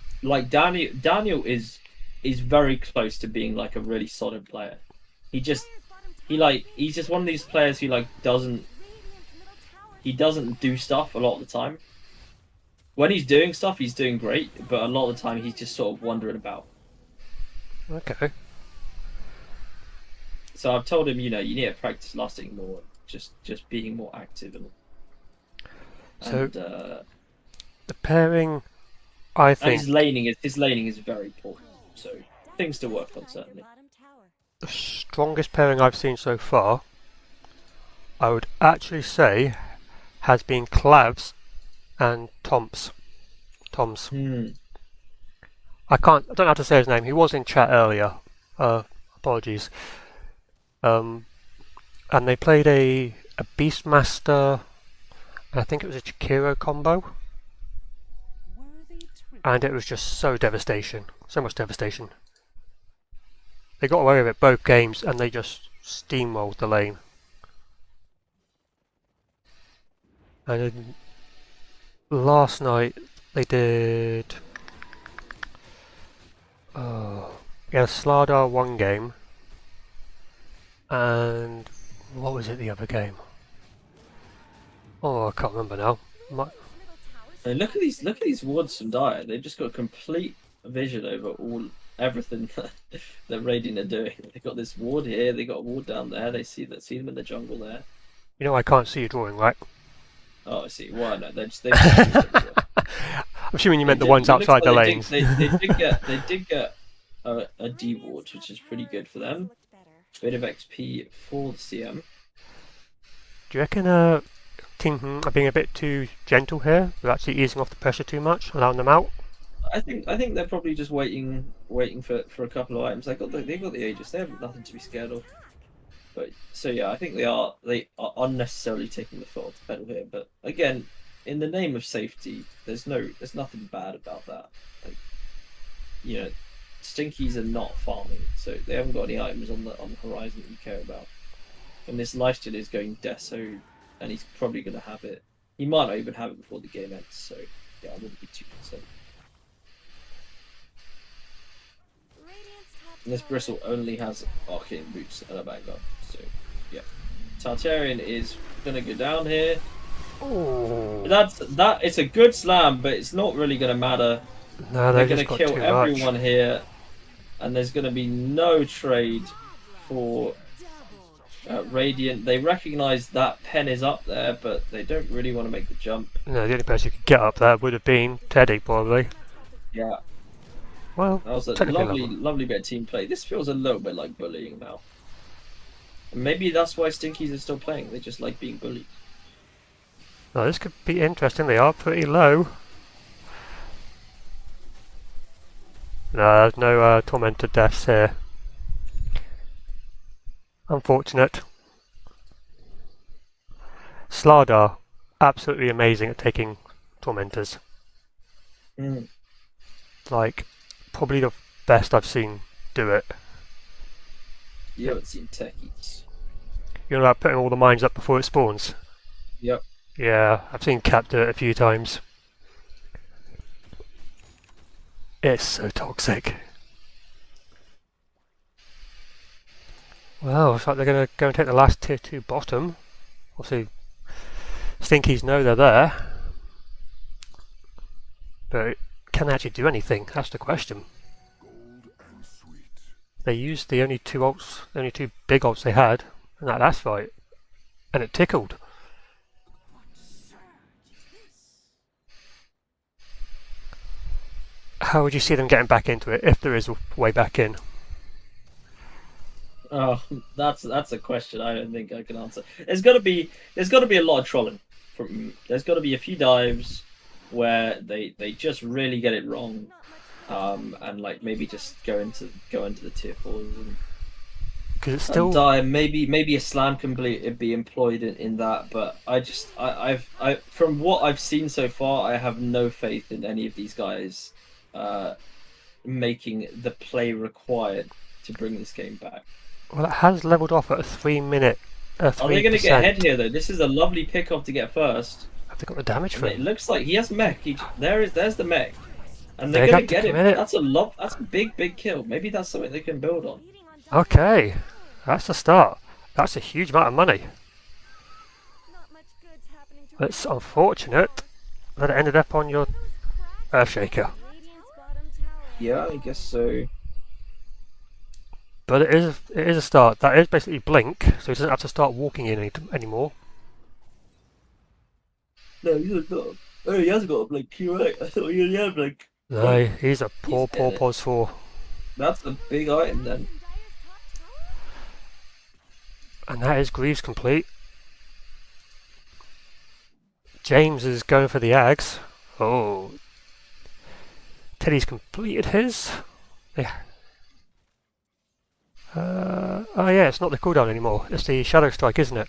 Daniel is very close to being like a really solid player. He's just one of these players who like doesn't do stuff a lot of the time. When he's doing stuff, he's doing great, but a lot of the time he's just sort of wandering about. Okay. So I've told him, you need to practice lasting more, just being more active So the pairing, I think, and his laning is very poor. So things to work on certainly. the strongest pairing I've seen so far, I would actually say, has been Clavs and Toms. I don't know how to say his name. He was in chat earlier. Apologies. And they played a Beastmaster, and I think it was a Chikiro combo. And it was just so much devastation. They got away with it both games, and they just steamrolled the lane. And then last night they did. Slardar one game, and what was it the other game? Oh, I can't remember now. And look at these wards from Dire. They've just got complete vision over everything that Radiant are doing. They've got this ward here. They got a ward down there. They see them in the jungle there. You know I can't see you drawing, right? Oh, I see. Why no? They I'm assuming you meant the ones outside the lanes. They did get a D ward, which is pretty good for them. Bit of XP for the CM. Do you reckon Team are being a bit too gentle here? They're actually easing off the pressure too much, allowing them out? I think they're probably just waiting for a couple of items. They got the Aegis. They have nothing to be scared of. But so yeah, I think they are unnecessarily taking the foot off the pedal here. But again, in the name of safety, there's nothing bad about that. Like, Stinkies are not farming, so they haven't got any items on the horizon that you care about. And this lifesteal is going Deso, and he's probably going to have it. He might not even have it before the game ends. So yeah, I wouldn't be too concerned. And this bristle only has arcane boots and a banger. So yeah, Taltarian is going to go down here. Oh. It's a good slam, but it's not really going to matter. No, they're going to kill everyone here, and there's going to be no trade for Radiant. They recognise that Penn is up there, but they don't really want to make the jump. No, the only person who could get up there would have been Teddy, probably. Yeah. Well, that was a lovely bit of team play. This feels a little bit like bullying now. And maybe that's why Stinkies are still playing. They just like being bullied. No, this could be interesting. They are pretty low. No, there's no tormented deaths here. Unfortunate. Slardar, absolutely amazing at taking tormentors. Mm. Like, probably the best I've seen do it. You haven't seen techies. You know, like putting all the mines up before it spawns. Yep. Yeah, I've seen Cap do it a few times. It's so toxic. Well, looks like they're going to go and take the last tier 2 bottom. Obviously, Stinkies know they're there. But can they actually do anything? That's the question. They used the only two big ults they had in that last fight. And it tickled. How would you see them getting back into it, if there is a way back in? Oh, that's a question I don't think I can answer. There's got to be a lot of trolling. There's got to be a few dives where they just really get it wrong, and like maybe just go into the tier 4s and Because it's still die. Maybe a slam can be employed in that, but I've from what I've seen so far, I have no faith in any of these guys making the play required to bring this game back. well, it has leveled off at a 3-minute. 3%. Are they going to get ahead here though? This is a lovely pick-off to get first. Have they got the damage for It him? looks like he has mech. There's the mech, and they're They'd going have to to get him. commit it. That's a big kill. Maybe that's something they can build on. Okay, that's the start. That's a huge amount of money. It's unfortunate that it ended up on your Earthshaker. Yeah, I guess so. But it is a start. That is basically blink, so he doesn't have to start walking in anymore. No, he hasn't got. Oh, he hasn't got a blink. You're right. I thought he only had a blink. No, he's a poor dead. pos 4. That's a big item then. And that is Greaves complete. James is going for the Ags. Oh. Teddy's completed his. Yeah. Oh yeah, it's not the cooldown anymore. It's the Shadow Strike, isn't it?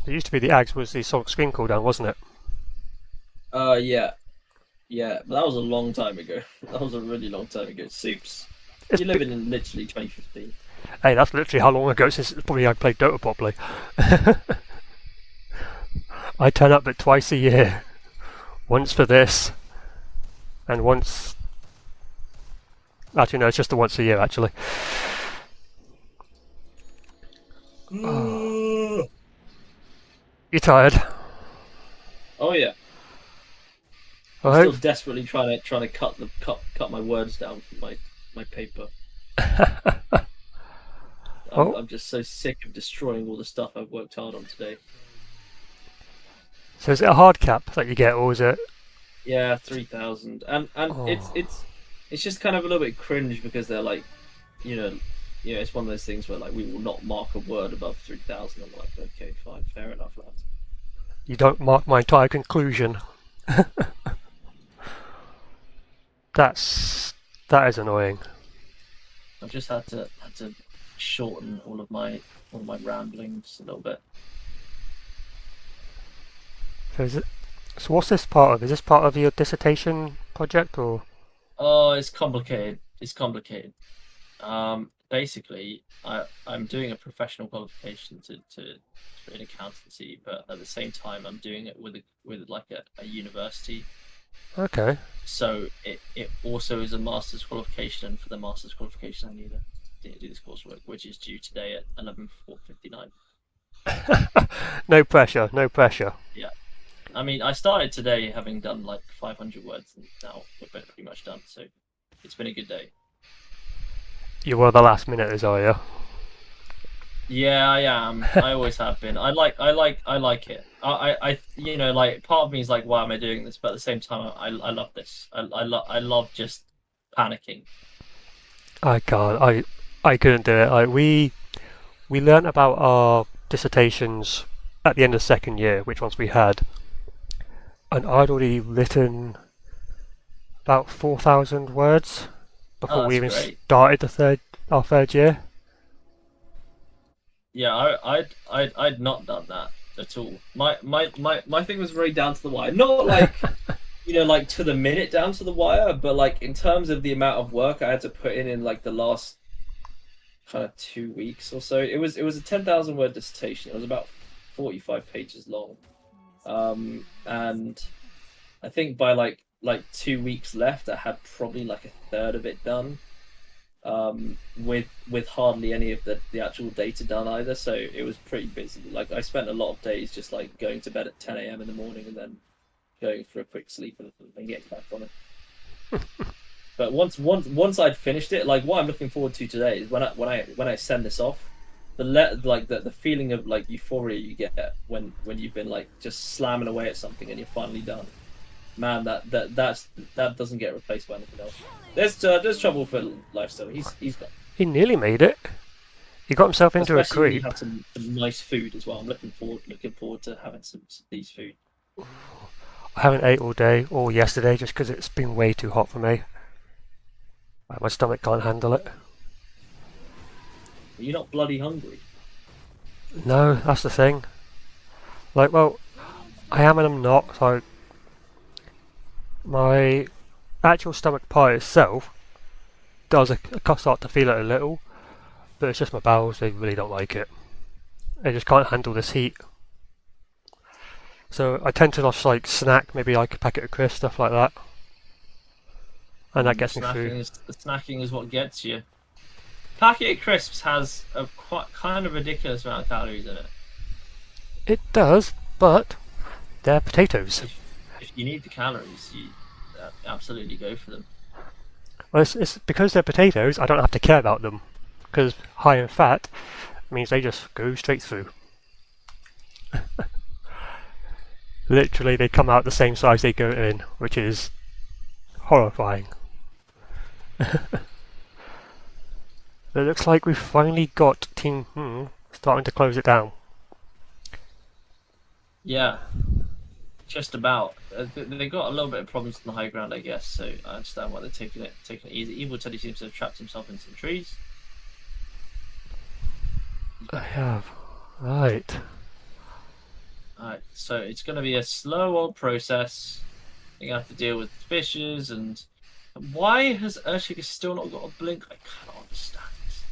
It used to be the Ags was the Sonic Scream cooldown, wasn't it? Yeah. Yeah, but that was a long time ago. That was a really long time ago. Supes. It's You're living in literally 2015. Hey, that's literally how long ago since probably I played Dota properly. I turn up but twice a year. Once for this, and once... Actually, no, it's just the once a year, actually. Oh. You tired? Oh yeah. I I'm hope. still desperately trying to cut my words down from my paper. Oh. I'm just so sick of destroying all the stuff I've worked hard on today. So is it a hard cap that you get, or is it? Yeah, 3,000, and Oh. it's just kind of a little bit cringe because they're like, you know, it's one of those things where like we will not mark a word above 3,000. I'm like, okay, fine, fair enough, lads. You don't mark my entire conclusion. That is annoying. I've just had to shorten all of my ramblings a little bit. So what's this part of? Is this part of your dissertation project, or? Oh, it's complicated. Basically, I'm doing a professional qualification in accountancy, but at the same time, I'm doing it with like a university. Okay. So it also is a master's qualification, and for the master's qualification, I need to do this coursework, which is due today at 11:59. No pressure. No pressure. Yeah. I mean, I started today having done like 500 words, and now we're pretty much done. So it's been a good day. You were the last minuters, are you? Yeah, I am. I always have been. I like it. I like part of me is like, why am I doing this? But at the same time, I love this. I love just panicking. I can't. I couldn't do it. Like we learnt about our dissertations at the end of second year, which ones we had, and I'd already written about 4,000 words before we even great. started our third year. Yeah, I'd not done that at all. My thing was very down to the wire. Not like like to the minute down to the wire, but like in terms of the amount of work I had to put in like the last kind of 2 weeks or so. It was a 10,000 word dissertation. It was about 45 pages long. And I think by like 2 weeks left, I had probably like a third of it done. With hardly any of the actual data done either, so it was pretty busy. Like I spent a lot of days just like going to bed at 10 a.m. in the morning and then going for a quick sleep and getting back on it. But once I'd finished it, like what I'm looking forward to today is when I send this off, the feeling of like euphoria you get when you've been like just slamming away at something and you're finally done. Man, that doesn't get replaced by anything else. There's trouble for Lifestyle. He's got. He nearly made it. He got himself into a Especially when you creep. have some nice food as well. I'm looking forward to having some these food. I haven't ate all day or yesterday just because it's been way too hot for me. My stomach can't handle it. Are you not bloody hungry? No, that's the thing. Like, well, I am and I'm not. So my actual stomach part itself does start to feel it a little, but it's just my bowels. They really don't like it. They just can't handle this heat. So I tend to just like snack, maybe like a packet of crisps, stuff like that, and that gets me through. Snacking is what gets you. Packet of crisps has a quite kind of ridiculous amount of calories in it. It does, but they're potatoes. If you need the calories, you absolutely go for them. Well, it's because they're potatoes. I don't have to care about them because high in fat means they just go straight through. Literally, they come out the same size they go in, which is horrifying. It looks like we've finally got Team starting to close it down. Yeah, just about. They got a little bit of problems on the high ground, I guess. So I understand why they're taking it easy. Evil Teddy seems to have trapped himself in some trees. I have. Right. Alright, so it's going to be a slow old process. You have to deal with fishes and why has Urshik still not got a blink? I cannot understand this.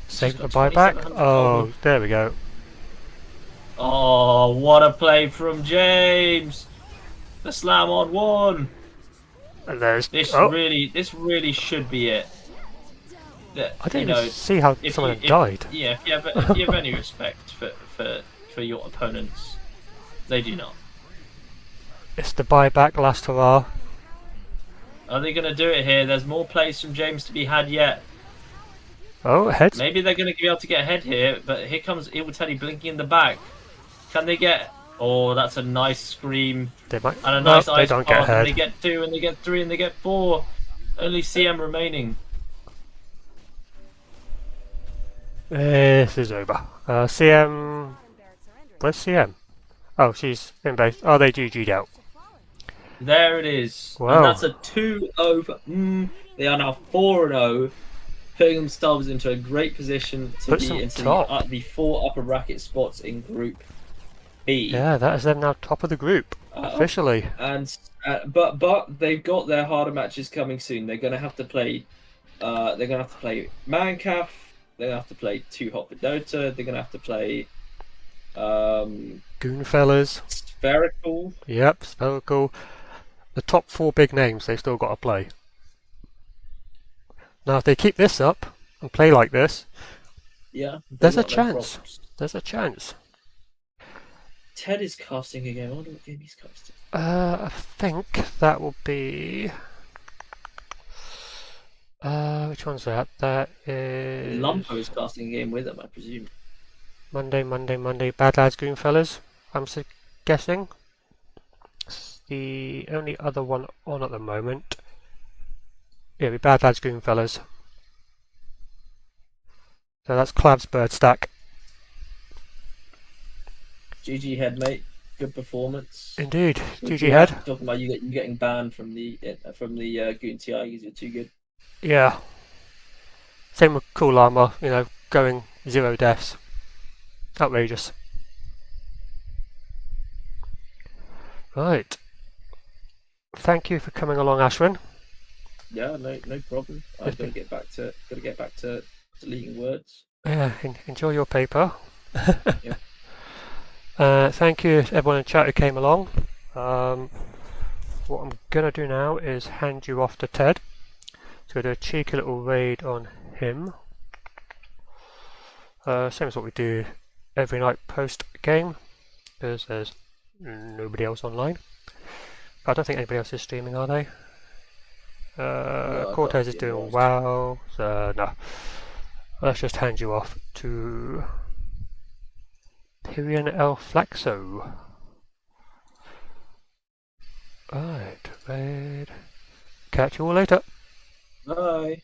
Save the buyback. Oh, there we go. Oh, what a play from James! The slam on one. And there's This really should be it. I didn't even see how someone had died. Yeah, if you have any respect for your opponents, they do not. It's the buyback, last hurrah. Are they going to do it here? There's more plays from James to be had yet. Oh, head. Maybe they're going to be able to get ahead here, but here comes Evil Teddy blinking in the back. Can they get... Oh, that's a nice scream. They might. And a nice they ice don't get path, ahead. and they get 2, and they get 3, and they get 4. Only CM remaining. This is over. CM... Where's CM? Oh, she's in base. Oh, they GG'd out. There it is. Wow. And that's a 2-0 for... They are now 4-0, putting themselves into a great position to be into the 4 upper bracket spots in Group B. Yeah, that is them now top of the group, officially. And but they've got their harder matches coming soon. They're going to have to play... they're going to have to play Mancaf. They're going to have to play 2 Hot for Dota. They're going to have to play... Goonfellas. Spherical. Yep, Spherical. The top 4 big names they've still got to play. Now, if they keep this up and play like this, yeah, there's a chance. There's a chance. Ted is casting a game. I wonder what game he's casting. I think that will be... which one's that? That is... Lumpo is casting a game with him, I presume. Monday. Bad Lads, Goonfellas, I'm guessing. It's the only other one on at the moment. Yeah, it'll be Bad Lads, Goonfellas. So that's Clab's bird stack. GG head, mate. Good performance. Indeed. GG head. Talking about you getting banned from the Goon TI because you're too good. Yeah. Same with Cool Llama, going 0 deaths. Outrageous. Right. Thank you for coming along, Ashwin. Yeah, no problem. I've got to get back to deleting words. Yeah, enjoy your paper. Yep. Thank you to everyone in chat who came along. What I'm going to do now is hand you off to Ted. So we'll do a cheeky little raid on him. Same as what we do every night post-game, because there's nobody else online. I don't think anybody else is streaming, are they? No, Cortez is doing well, so no. Let's just hand you off to Tyrion El Flaxo. Right, raid. Catch you all later. Bye.